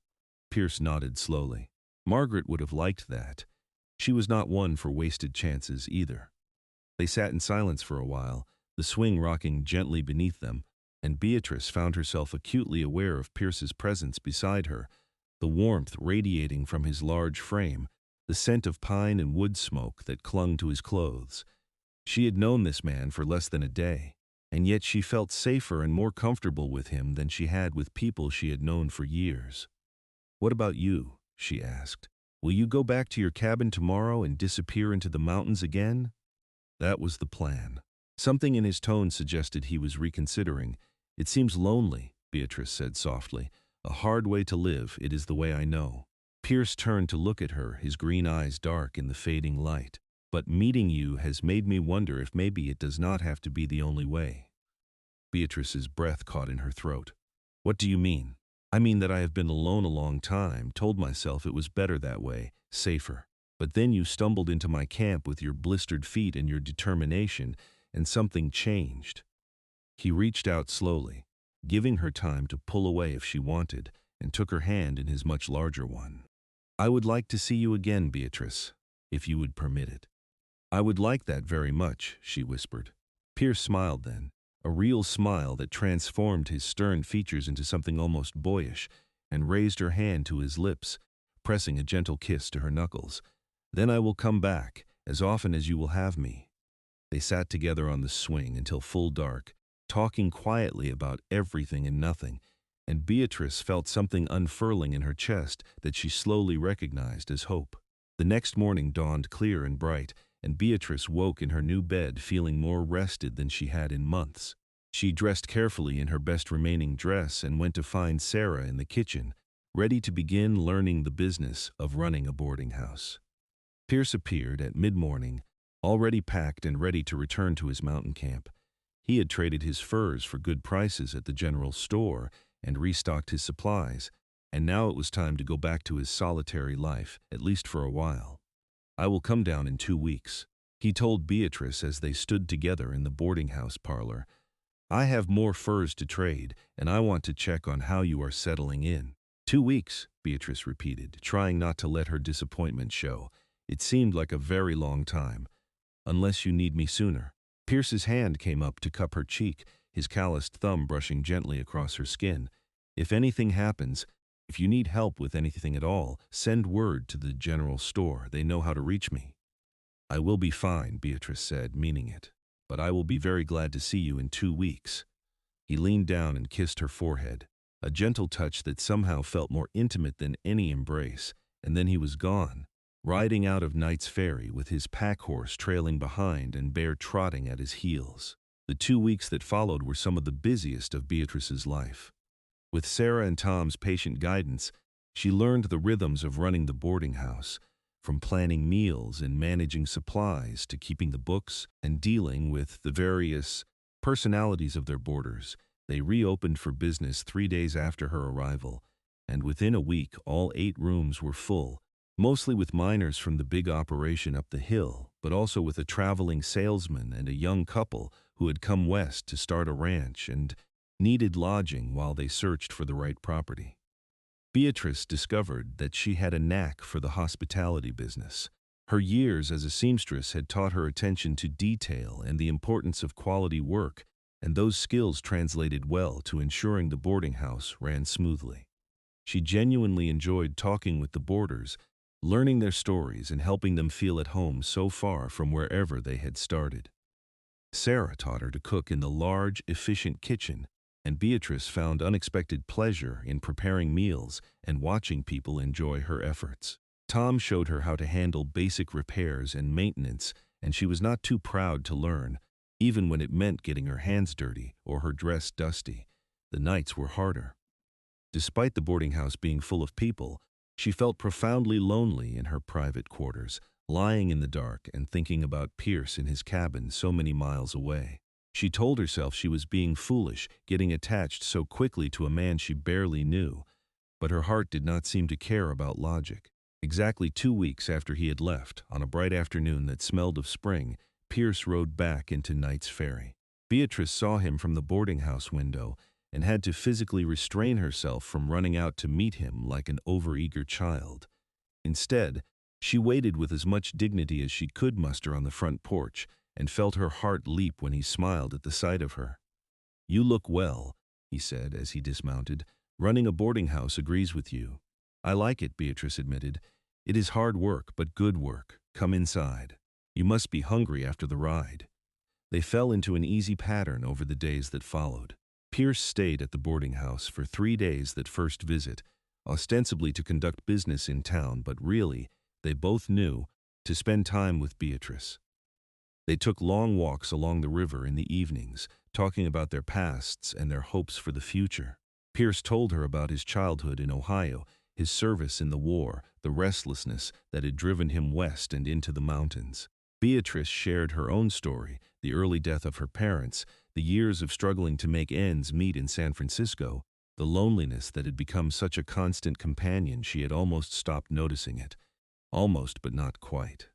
Pierce nodded slowly. Margaret would have liked that. She was not one for wasted chances either. They sat in silence for a while, the swing rocking gently beneath them, and Beatrice found herself acutely aware of Pierce's presence beside her, the warmth radiating from his large frame, the scent of pine and wood smoke that clung to his clothes. She had known this man for less than a day, and yet she felt safer and more comfortable with him than she had with people she had known for years. What about you? She asked. Will you go back to your cabin tomorrow and disappear into the mountains again? That was the plan. Something in his tone suggested he was reconsidering. It seems lonely, Beatrice said softly. A hard way to live, it is the way I know. Pierce turned to look at her, his green eyes dark in the fading light. But meeting you has made me wonder if maybe it does not have to be the only way. Beatrice's breath caught in her throat. What do you mean? I mean that I have been alone a long time, told myself it was better that way, safer. But then you stumbled into my camp with your blistered feet and your determination, and something changed. He reached out slowly, giving her time to pull away if she wanted, and took her hand in his much larger one. I would like to see you again, Beatrice, if you would permit it. "I would like that very much," she whispered. Pierce smiled then, a real smile that transformed his stern features into something almost boyish, and raised her hand to his lips, pressing a gentle kiss to her knuckles. "Then I will come back, as often as you will have me." They sat together on the swing until full dark, talking quietly about everything and nothing, and Beatrice felt something unfurling in her chest that she slowly recognized as hope. The next morning dawned clear and bright, and Beatrice woke in her new bed feeling more rested than she had in months. She dressed carefully in her best remaining dress and went to find Sarah in the kitchen, ready to begin learning the business of running a boarding house. Pierce appeared at mid-morning, already packed and ready to return to his mountain camp. He had traded his furs for good prices at the general store and restocked his supplies, and now it was time to go back to his solitary life, at least for a while. "I will come down in 2 weeks," he told Beatrice as they stood together in the boarding house parlor. "I have more furs to trade, and I want to check on how you are settling in." 2 weeks, Beatrice repeated, trying not to let her disappointment show. It seemed like a very long time. "Unless you need me sooner." Pierce's hand came up to cup her cheek, his calloused thumb brushing gently across her skin. "If anything happens, if you need help with anything at all, send word to the general store. They know how to reach me." "I will be fine," Beatrice said, meaning it. "But I will be very glad to see you in 2 weeks." He leaned down and kissed her forehead, a gentle touch that somehow felt more intimate than any embrace, and then he was gone, riding out of Knights Ferry with his pack horse trailing behind and Bear trotting at his heels. The 2 weeks that followed were some of the busiest of Beatrice's life. With Sarah and Tom's patient guidance, she learned the rhythms of running the boarding house, from planning meals and managing supplies to keeping the books and dealing with the various personalities of their boarders. They reopened for business 3 days after her arrival, and within a week all 8 rooms were full, mostly with miners from the big operation up the hill, but also with a traveling salesman and a young couple who had come west to start a ranch and needed lodging while they searched for the right property. Beatrice discovered that she had a knack for the hospitality business. Her years as a seamstress had taught her attention to detail and the importance of quality work, and those skills translated well to ensuring the boarding house ran smoothly. She genuinely enjoyed talking with the boarders, learning their stories and helping them feel at home so far from wherever they had started. Sarah taught her to cook in the large, efficient kitchen, and Beatrice found unexpected pleasure in preparing meals and watching people enjoy her efforts. Tom showed her how to handle basic repairs and maintenance, and she was not too proud to learn, even when it meant getting her hands dirty or her dress dusty. The nights were harder. Despite the boarding house being full of people, she felt profoundly lonely in her private quarters, lying in the dark and thinking about Pierce in his cabin so many miles away. She told herself she was being foolish, getting attached so quickly to a man she barely knew, but her heart did not seem to care about logic. Exactly 2 weeks after he had left, on a bright afternoon that smelled of spring, Pierce rode back into Knights Ferry. Beatrice saw him from the boarding house window and had to physically restrain herself from running out to meet him like an overeager child. Instead, she waited with as much dignity as she could muster on the front porch, and felt her heart leap when he smiled at the sight of her. "You look well," he said as he dismounted. "Running a boarding house agrees with you." "I like it," Beatrice admitted. "It is hard work, but good work. Come inside. You must be hungry after the ride." They fell into an easy pattern over the days that followed. Pierce stayed at the boarding house for 3 days that first visit, ostensibly to conduct business in town, but really, they both knew, to spend time with Beatrice. They took long walks along the river in the evenings, talking about their pasts and their hopes for the future. Pierce told her about his childhood in Ohio, his service in the war, the restlessness that had driven him west and into the mountains. Beatrice shared her own story, the early death of her parents, the years of struggling to make ends meet in San Francisco, the loneliness that had become such a constant companion she had almost stopped noticing it. Almost, but not quite.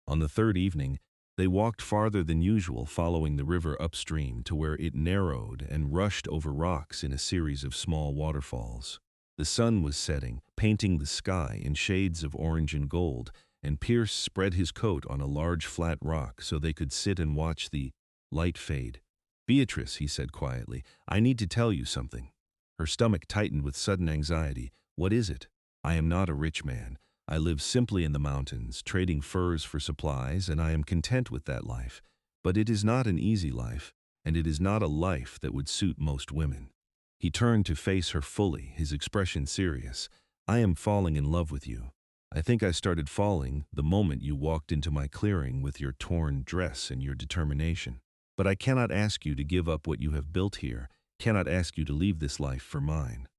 On the 3rd evening, they walked farther than usual, following the river upstream to where it narrowed and rushed over rocks in a series of small waterfalls. The sun was setting, painting the sky in shades of orange and gold, and Pierce spread his coat on a large flat rock so they could sit and watch the light fade. "Beatrice," he said quietly, "I need to tell you something." Her stomach tightened with sudden anxiety. "What is it?" "I am not a rich man. I live simply in the mountains, trading furs for supplies, and I am content with that life. But it is not an easy life, and it is not a life that would suit most women." He turned to face her fully, his expression serious. "I am falling in love with you. I think I started falling the moment you walked into my clearing with your torn dress and your determination. But I cannot ask you to give up what you have built here, cannot ask you to leave this life for mine."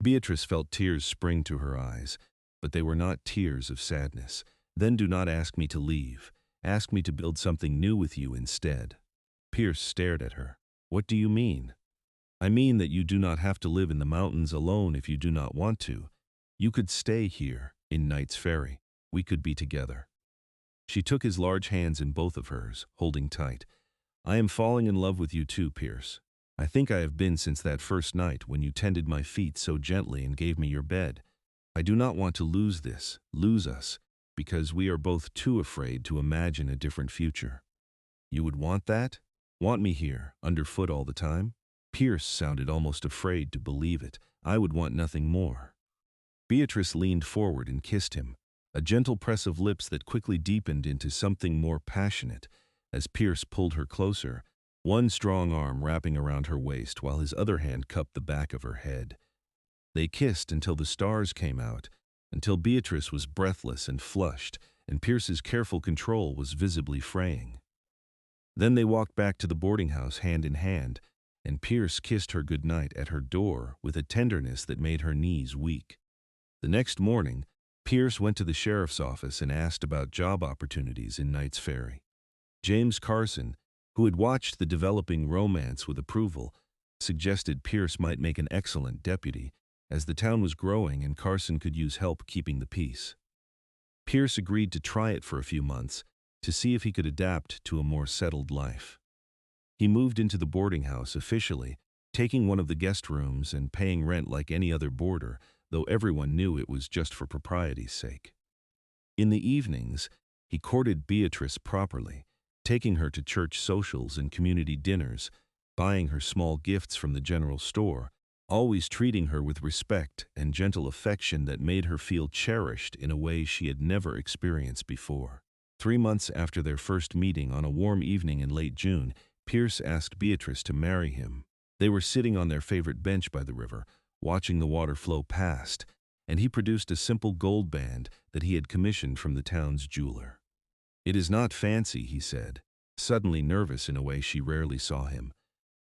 Beatrice felt tears spring to her eyes, but they were not tears of sadness. "Then do not ask me to leave. Ask me to build something new with you instead." Pierce stared at her. "What do you mean?" "I mean that you do not have to live in the mountains alone if you do not want to. You could stay here, in Knights Ferry. We could be together." She took his large hands in both of hers, holding tight. "I am falling in love with you too, Pierce. I think I have been since that first night when you tended my feet so gently and gave me your bed. I do not want to lose this, lose us, because we are both too afraid to imagine a different future." "You would want that? Want me here, underfoot all the time?" Pierce sounded almost afraid to believe it. "I would want nothing more." Beatrice leaned forward and kissed him, a gentle press of lips that quickly deepened into something more passionate as Pierce pulled her closer, one strong arm wrapping around her waist while his other hand cupped the back of her head. They kissed until the stars came out, until Beatrice was breathless and flushed, and Pierce's careful control was visibly fraying. Then they walked back to the boarding house hand in hand, and Pierce kissed her goodnight at her door with a tenderness that made her knees weak. The next morning, Pierce went to the sheriff's office and asked about job opportunities in Knights Ferry. James Carson, who had watched the developing romance with approval, suggested Pierce might make an excellent deputy, as the town was growing and Carson could use help keeping the peace. Pierce agreed to try it for a few months to see if he could adapt to a more settled life. He moved into the boarding house officially, taking one of the guest rooms and paying rent like any other boarder, though everyone knew it was just for propriety's sake. In the evenings, he courted Beatrice properly, taking her to church socials and community dinners, buying her small gifts from the general store, always treating her with respect and gentle affection that made her feel cherished in a way she had never experienced before. 3 months after their first meeting on a warm evening in late June, Pierce asked Beatrice to marry him. They were sitting on their favorite bench by the river, watching the water flow past, and he produced a simple gold band that he had commissioned from the town's jeweler. "It is not fancy," he said, suddenly nervous in a way she rarely saw him,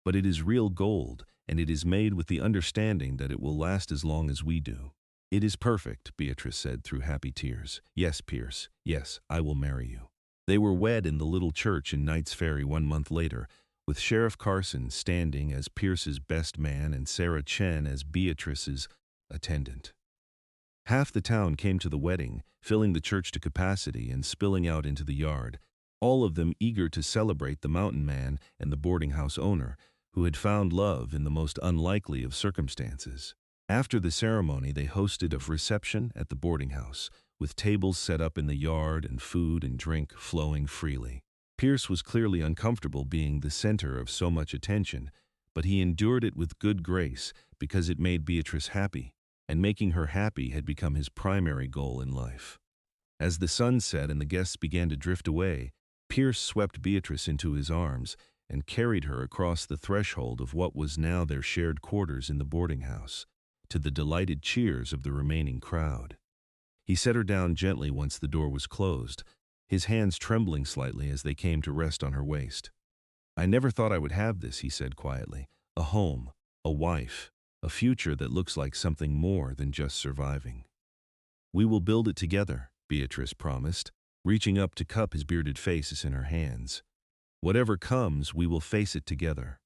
"but it is real gold, and it is made with the understanding that it will last as long as we do." "It is perfect," Beatrice said through happy tears. "Yes, Pierce, yes, I will marry you." They were wed in the little church in Knights Ferry 1 month later, with Sheriff Carson standing as Pierce's best man and Sarah Chen as Beatrice's attendant. Half the town came to the wedding, filling the church to capacity and spilling out into the yard, all of them eager to celebrate the mountain man and the boarding house owner, who had found love in the most unlikely of circumstances. After the ceremony, they hosted a reception at the boarding house, with tables set up in the yard and food and drink flowing freely. Pierce was clearly uncomfortable being the center of so much attention, but he endured it with good grace because it made Beatrice happy, and making her happy had become his primary goal in life. As the sun set and the guests began to drift away, Pierce swept Beatrice into his arms and carried her across the threshold of what was now their shared quarters in the boarding house, to the delighted cheers of the remaining crowd. He set her down gently once the door was closed, his hands trembling slightly as they came to rest on her waist. "I never thought I would have this," he said quietly. "A home, a wife, a future that looks like something more than just surviving." "We will build it together," Beatrice promised, reaching up to cup his bearded face in her hands. "Whatever comes, we will face it together."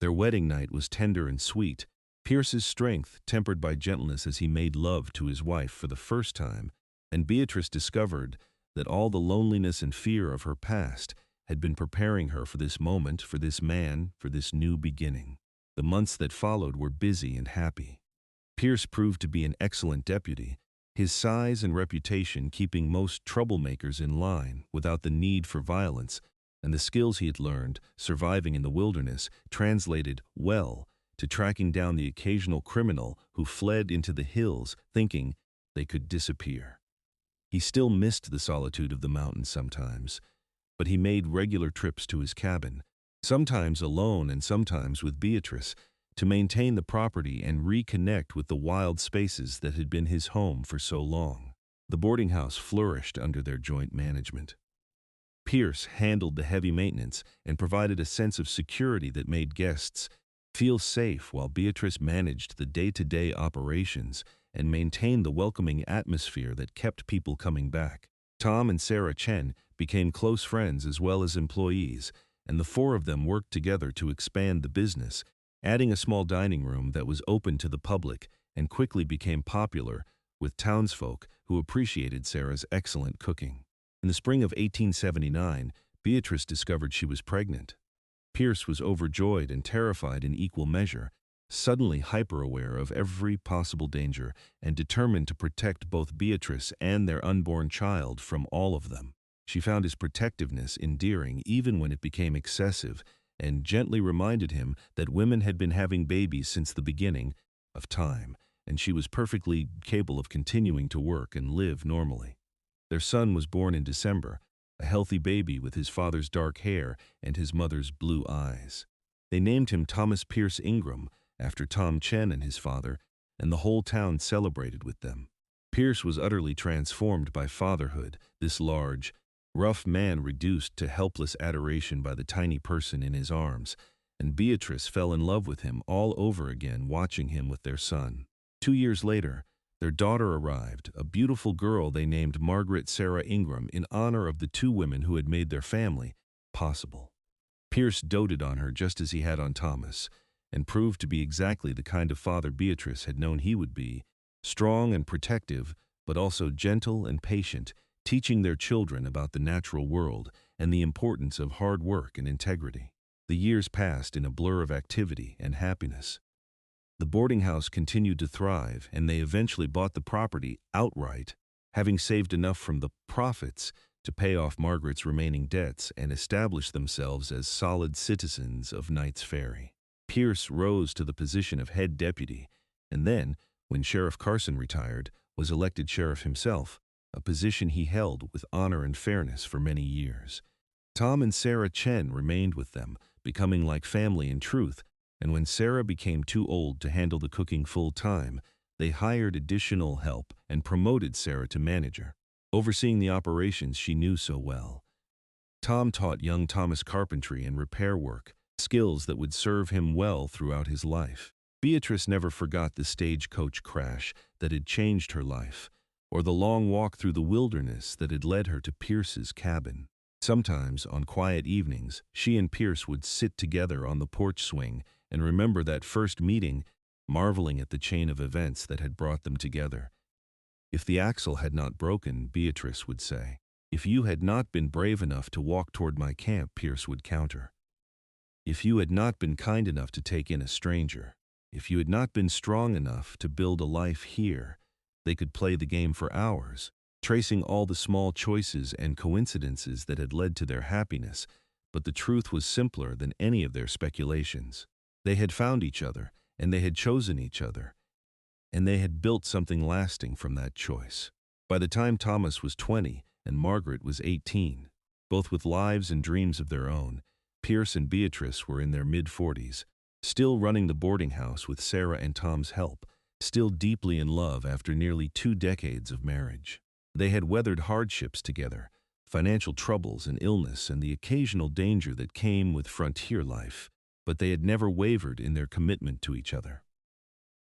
Their wedding night was tender and sweet, Pierce's strength tempered by gentleness as he made love to his wife for the first time, and Beatrice discovered that all the loneliness and fear of her past had been preparing her for this moment, for this man, for this new beginning. The months that followed were busy and happy. Pierce proved to be an excellent deputy, his size and reputation keeping most troublemakers in line without the need for violence, and the skills he had learned surviving in the wilderness translated well to tracking down the occasional criminal who fled into the hills thinking they could disappear. He still missed the solitude of the mountains sometimes, but he made regular trips to his cabin, sometimes alone and sometimes with Beatrice, to maintain the property and reconnect with the wild spaces that had been his home for so long. The boarding house flourished under their joint management. Pierce handled the heavy maintenance and provided a sense of security that made guests feel safe, while Beatrice managed the day-to-day operations and maintained the welcoming atmosphere that kept people coming back. Tom and Sarah Chen became close friends as well as employees, and the four of them worked together to expand the business, adding a small dining room that was open to the public and quickly became popular with townsfolk who appreciated Sarah's excellent cooking. In the spring of 1879, Beatrice discovered she was pregnant. Pierce was overjoyed and terrified in equal measure, suddenly hyper-aware of every possible danger and determined to protect both Beatrice and their unborn child from all of them. She found his protectiveness endearing even when it became excessive, and gently reminded him that women had been having babies since the beginning of time, and she was perfectly capable of continuing to work and live normally. Their son was born in December, a healthy baby with his father's dark hair and his mother's blue eyes. They named him Thomas Pierce Ingram, after Tom Chen and his father, and the whole town celebrated with them. Pierce was utterly transformed by fatherhood, this large, rough man reduced to helpless adoration by the tiny person in his arms, and Beatrice fell in love with him all over again watching him with their son. 2 years later, their daughter arrived, a beautiful girl they named Margaret Sarah Ingram in honor of the two women who had made their family possible. Pierce doted on her just as he had on Thomas, and proved to be exactly the kind of father Beatrice had known he would be, strong and protective, but also gentle and patient, teaching their children about the natural world and the importance of hard work and integrity. The years passed in a blur of activity and happiness. The boarding house continued to thrive, and they eventually bought the property outright, having saved enough from the profits to pay off Margaret's remaining debts and establish themselves as solid citizens of Knights Ferry. Pierce rose to the position of head deputy, and then, when Sheriff Carson retired, was elected sheriff himself, a position he held with honor and fairness for many years. Tom and Sarah Chen remained with them, becoming like family in truth, and when Sarah became too old to handle the cooking full-time, they hired additional help and promoted Sarah to manager, overseeing the operations she knew so well. Tom taught young Thomas carpentry and repair work, skills that would serve him well throughout his life. Beatrice never forgot the stagecoach crash that had changed her life, or the long walk through the wilderness that had led her to Pierce's cabin. Sometimes, on quiet evenings, she and Pierce would sit together on the porch swing and remember that first meeting, marveling at the chain of events that had brought them together. If the axle had not broken, Beatrice would say. If you had not been brave enough to walk toward my camp, Pierce would counter. If you had not been kind enough to take in a stranger, if you had not been strong enough to build a life here, they could play the game for hours, tracing all the small choices and coincidences that had led to their happiness, but the truth was simpler than any of their speculations. They had found each other, and they had chosen each other, and they had built something lasting from that choice. By the time Thomas was 20 and Margaret was 18, both with lives and dreams of their own, Pierce and Beatrice were in their mid-40s, still running the boarding house with Sarah and Tom's help, still deeply in love after nearly 2 decades of marriage. They had weathered hardships together, financial troubles and illness and the occasional danger that came with frontier life, but they had never wavered in their commitment to each other.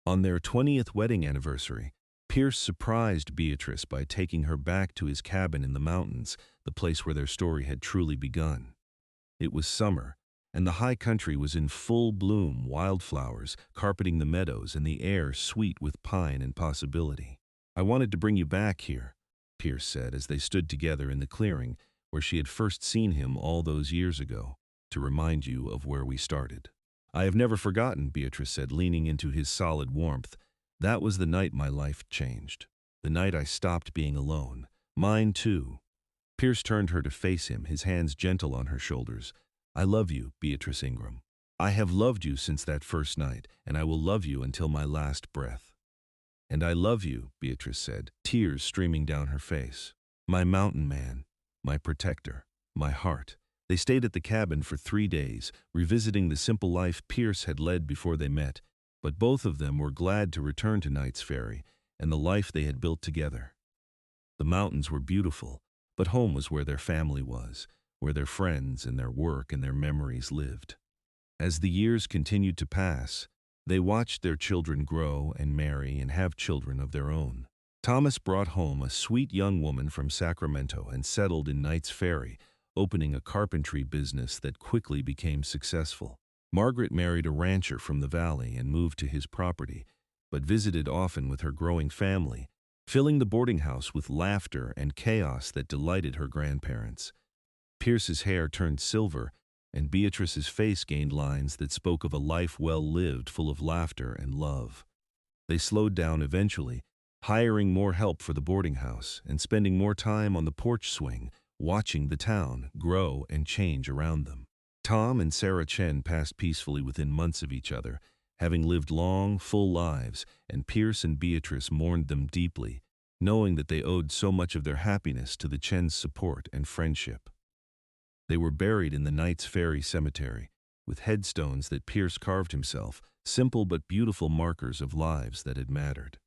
On their 20th wedding anniversary, Pierce surprised Beatrice by taking her back to his cabin in the mountains, the place where their story had truly begun. It was summer, and the high country was in full bloom, wildflowers carpeting the meadows and the air sweet with pine and possibility. "I wanted to bring you back here," Pierce said as they stood together in the clearing where she had first seen him all those years ago, "to remind you of where we started." "I have never forgotten," Beatrice said, leaning into his solid warmth. "That was the night my life changed." The night I stopped being alone. Mine too. Pierce turned her to face him, his hands gentle on her shoulders. I love you, Beatrice Ingram. I have loved you since that first night, and I will love you until my last breath. And I love you, Beatrice said, tears streaming down her face. My mountain man, my protector, my heart. They stayed at the cabin for 3 days, revisiting the simple life Pierce had led before they met, but both of them were glad to return to Knights Ferry and the life they had built together. The mountains were beautiful, but home was where their family was, where their friends and their work and their memories lived. As the years continued to pass, they watched their children grow and marry and have children of their own. Thomas brought home a sweet young woman from Sacramento and settled in Knights Ferry, opening a carpentry business that quickly became successful. Margaret married a rancher from the valley and moved to his property, but visited often with her growing family, filling the boarding house with laughter and chaos that delighted her grandparents. Pierce's hair turned silver, and Beatrice's face gained lines that spoke of a life well lived, full of laughter and love. They slowed down eventually, hiring more help for the boarding house and spending more time on the porch swing, watching the town grow and change around them. Tom and Sarah Chen passed peacefully within months of each other, having lived long, full lives, and Pierce and Beatrice mourned them deeply, knowing that they owed so much of their happiness to the Chen's support and friendship. They were buried in the Knights Ferry cemetery, with headstones that Pierce carved himself, simple but beautiful markers of lives that had mattered.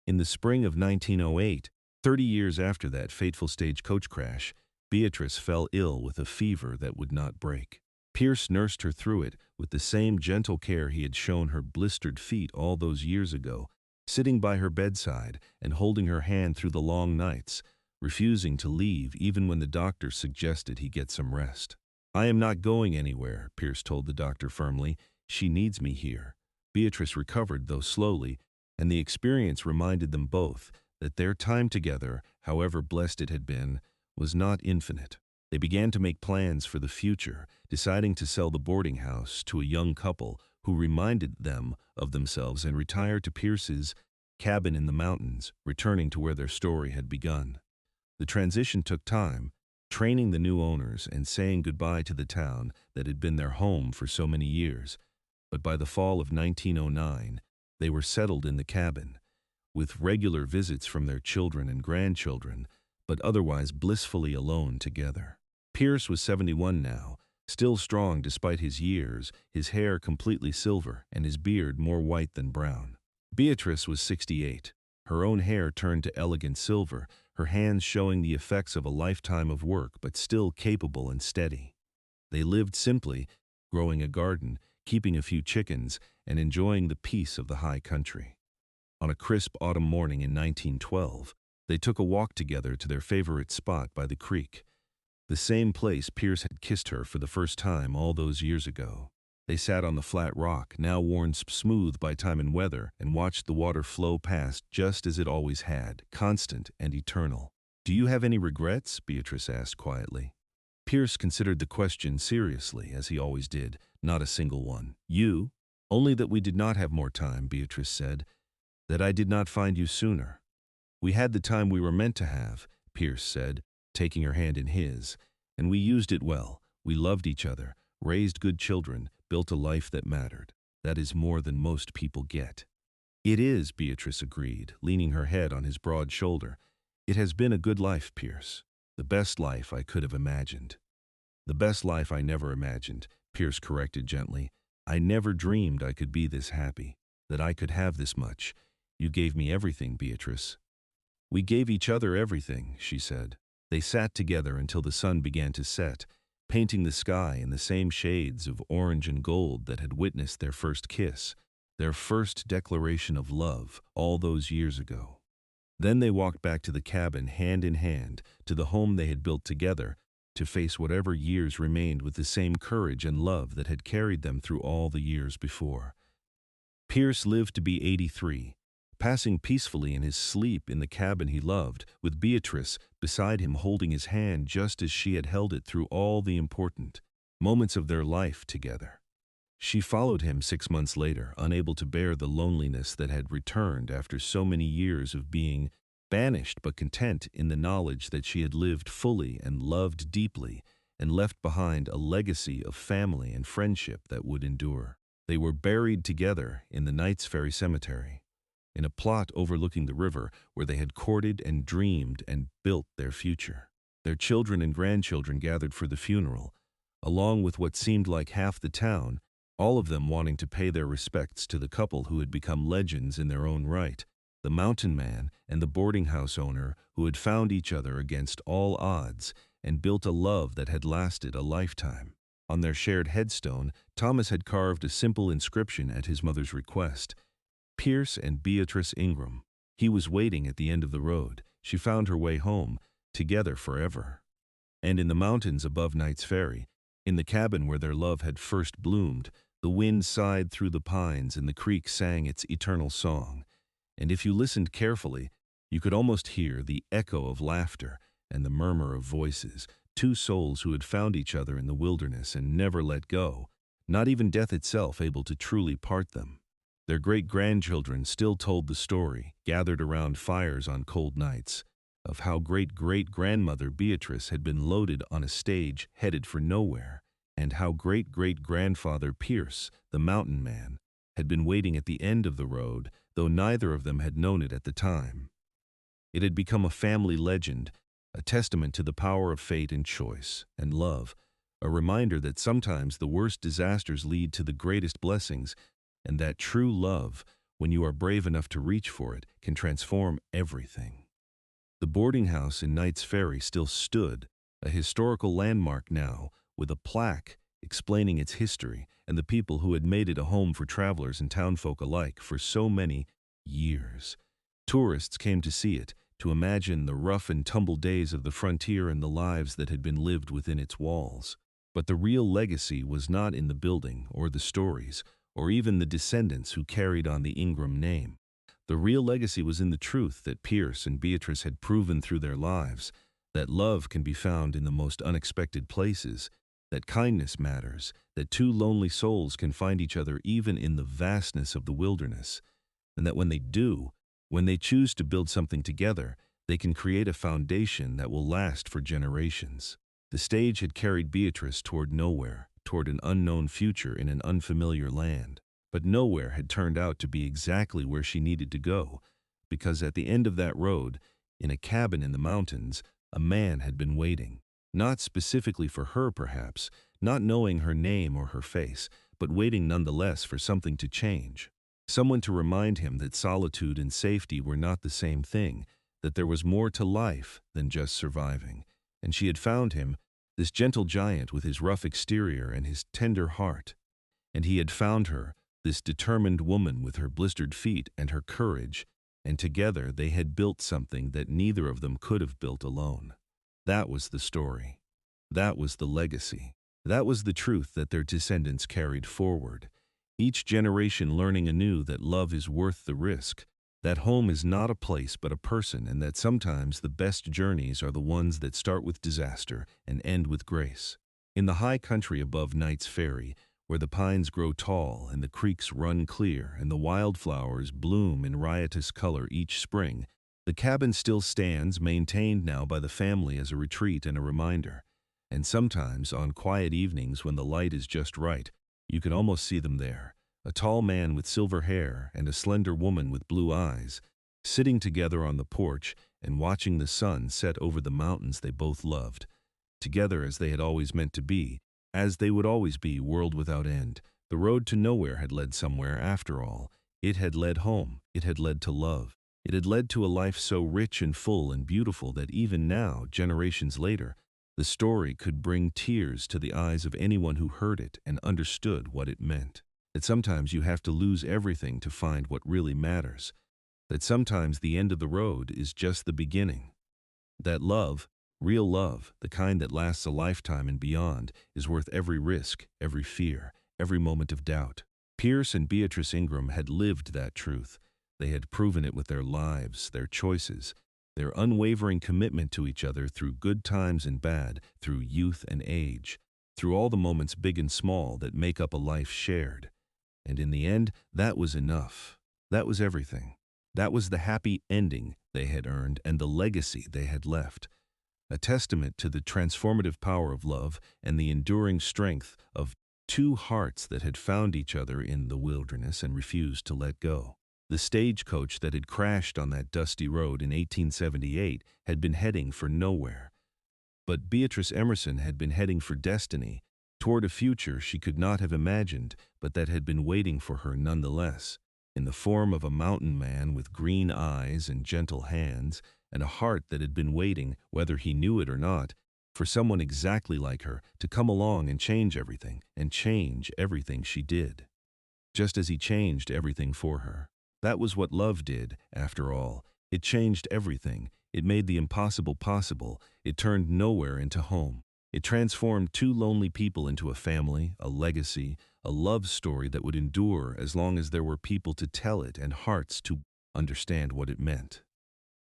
In the spring of 1908, 30 years after that fateful stagecoach crash, Beatrice fell ill with a fever that would not break. Pierce nursed her through it with the same gentle care he had shown her blistered feet all those years ago, sitting by her bedside and holding her hand through the long nights, refusing to leave even when the doctor suggested he get some rest. I am not going anywhere, Pierce told the doctor firmly. She needs me here. Beatrice recovered, though slowly, and the experience reminded them both that their time together, however blessed it had been, was not infinite. They began to make plans for the future, deciding to sell the boarding house to a young couple who reminded them of themselves and retire to Pierce's cabin in the mountains, returning to where their story had begun. The transition took time, training the new owners and saying goodbye to the town that had been their home for so many years. But by the fall of 1909, they were settled in the cabin, with regular visits from their children and grandchildren, but otherwise blissfully alone together. Pierce was 71 now, still strong despite his years, his hair completely silver and his beard more white than brown. Beatrice was 68, her own hair turned to elegant silver, her hands showing the effects of a lifetime of work but still capable and steady. They lived simply, growing a garden, keeping a few chickens, and enjoying the peace of the high country. On a crisp autumn morning in 1912, they took a walk together to their favorite spot by the creek, the same place Pierce had kissed her for the first time all those years ago. They sat on the flat rock, now worn smooth by time and weather, and watched the water flow past just as it always had, constant and eternal. "Do you have any regrets?" Beatrice asked quietly. Pierce considered the question seriously, as he always did. "Not a single one." "You?" "Only that we did not have more time," Beatrice said. "That I did not find you sooner." "We had the time we were meant to have," Pierce said, taking her hand in his, "and we used it well. We loved each other, raised good children, built a life that mattered. That is more than most people get." "It is," Beatrice agreed, leaning her head on his broad shoulder. "It has been a good life, Pierce. The best life I could have imagined." "The best life I never imagined," Pierce corrected gently. "I never dreamed I could be this happy, that I could have this much. You gave me everything, Beatrice." "We gave each other everything," she said. They sat together until the sun began to set, painting the sky in the same shades of orange and gold that had witnessed their first kiss, their first declaration of love all those years ago. Then they walked back to the cabin hand in hand, to the home they had built together, to face whatever years remained with the same courage and love that had carried them through all the years before. Pierce lived to be 83, passing peacefully in his sleep in the cabin he loved, with Beatrice beside him holding his hand just as she had held it through all the important moments of their life together. She followed him 6 months later, unable to bear the loneliness that had returned after so many years of being banished but content in the knowledge that she had lived fully and loved deeply and left behind a legacy of family and friendship that would endure. They were buried together in the Knights Ferry cemetery, in a plot overlooking the river where they had courted and dreamed and built their future. Their children and grandchildren gathered for the funeral, along with what seemed like half the town, all of them wanting to pay their respects to the couple who had become legends in their own right, the mountain man and the boarding house owner who had found each other against all odds and built a love that had lasted a lifetime. On their shared headstone, Thomas had carved a simple inscription at his mother's request: Pierce and Beatrice Ingram. He was waiting at the end of the road. She found her way home, together forever. And in the mountains above Knights Ferry, in the cabin where their love had first bloomed, the wind sighed through the pines and the creek sang its eternal song. And if you listened carefully, you could almost hear the echo of laughter and the murmur of voices, two souls who had found each other in the wilderness and never let go, not even death itself able to truly part them. Their great-grandchildren still told the story, gathered around fires on cold nights, of how great-great-grandmother Beatrice had been loaded on a stage headed for nowhere, and how great-great-grandfather Pierce, the mountain man, had been waiting at the end of the road, though neither of them had known it at the time. It had become a family legend, a testament to the power of fate and choice and love, a reminder that sometimes the worst disasters lead to the greatest blessings, and that true love, when you are brave enough to reach for it, can transform everything. The boarding house in Knights Ferry still stood, a historical landmark now, with a plaque explaining its history and the people who had made it a home for travelers and townfolk alike for so many years. Tourists came to see it, to imagine the rough and tumble days of the frontier and the lives that had been lived within its walls. But the real legacy was not in the building or the stories, or even the descendants who carried on the Ingram name. The real legacy was in the truth that Pierce and Beatrice had proven through their lives, that love can be found in the most unexpected places, that kindness matters, that two lonely souls can find each other even in the vastness of the wilderness, and that when they do, when they choose to build something together, they can create a foundation that will last for generations. The stage had carried Beatrice toward nowhere, toward an unknown future in an unfamiliar land. But nowhere had turned out to be exactly where she needed to go, because at the end of that road, in a cabin in the mountains, a man had been waiting. Not specifically for her, perhaps, not knowing her name or her face, but waiting nonetheless for something to change. Someone to remind him that solitude and safety were not the same thing, that there was more to life than just surviving. And she had found him, this gentle giant with his rough exterior and his tender heart. And he had found her, this determined woman with her blistered feet and her courage, and together they had built something that neither of them could have built alone. That was the story. That was the legacy. That was the truth that their descendants carried forward, each generation learning anew that love is worth the risk, that home is not a place but a person, and that sometimes the best journeys are the ones that start with disaster and end with grace. In the high country above Knights Ferry, where the pines grow tall and the creeks run clear and the wildflowers bloom in riotous color each spring, the cabin still stands, maintained now by the family as a retreat and a reminder. And sometimes, on quiet evenings when the light is just right, you can almost see them there, a tall man with silver hair and a slender woman with blue eyes, sitting together on the porch and watching the sun set over the mountains they both loved, together as they had always meant to be, as they would always be, world without end. The road to nowhere had led somewhere after all. It had led home. It had led to love. It had led to a life so rich and full and beautiful that even now, generations later, the story could bring tears to the eyes of anyone who heard it and understood what it meant. That sometimes you have to lose everything to find what really matters. That sometimes the end of the road is just the beginning. That love, real love, the kind that lasts a lifetime and beyond, is worth every risk, every fear, every moment of doubt. Pierce and Beatrice Ingram had lived that truth. They had proven it with their lives, their choices, their unwavering commitment to each other through good times and bad, through youth and age, through all the moments big and small that make up a life shared. And in the end, that was enough. That was everything. That was the happy ending they had earned and the legacy they had left, a testament to the transformative power of love and the enduring strength of two hearts that had found each other in the wilderness and refused to let go. The stagecoach that had crashed on that dusty road in 1878 had been heading for nowhere. But Beatrice Emerson had been heading for destiny, toward a future she could not have imagined, but that had been waiting for her nonetheless, in the form of a mountain man with green eyes and gentle hands, and a heart that had been waiting, whether he knew it or not, for someone exactly like her to come along and change everything she did, just as he changed everything for her. That was what love did, after all. It changed everything. It made the impossible possible. It turned nowhere into home. It transformed two lonely people into a family, a legacy, a love story that would endure as long as there were people to tell it and hearts to understand what it meant.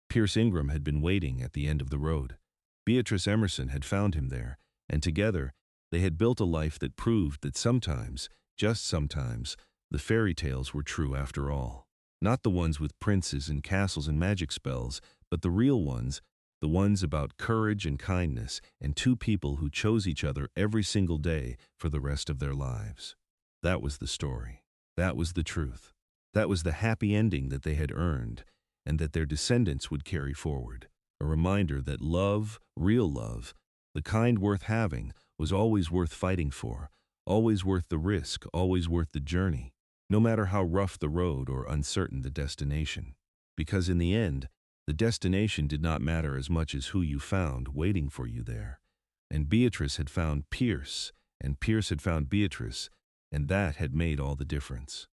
Pierce Ingram had been waiting at the end of the road. Beatrice Emerson had found him there, and together they had built a life that proved that sometimes, just sometimes, the fairy tales were true after all. Not the ones with princes and castles and magic spells, but the real ones, the ones about courage and kindness, and two people who chose each other every single day for the rest of their lives. That was the story. That was the truth. That was the happy ending that they had earned, and that their descendants would carry forward. A reminder that love, real love, the kind worth having, was always worth fighting for, always worth the risk, always worth the journey, no matter how rough the road or uncertain the destination. Because in the end, the destination did not matter as much as who you found waiting for you there. And Beatrice had found Pierce, and Pierce had found Beatrice, and that had made all the difference.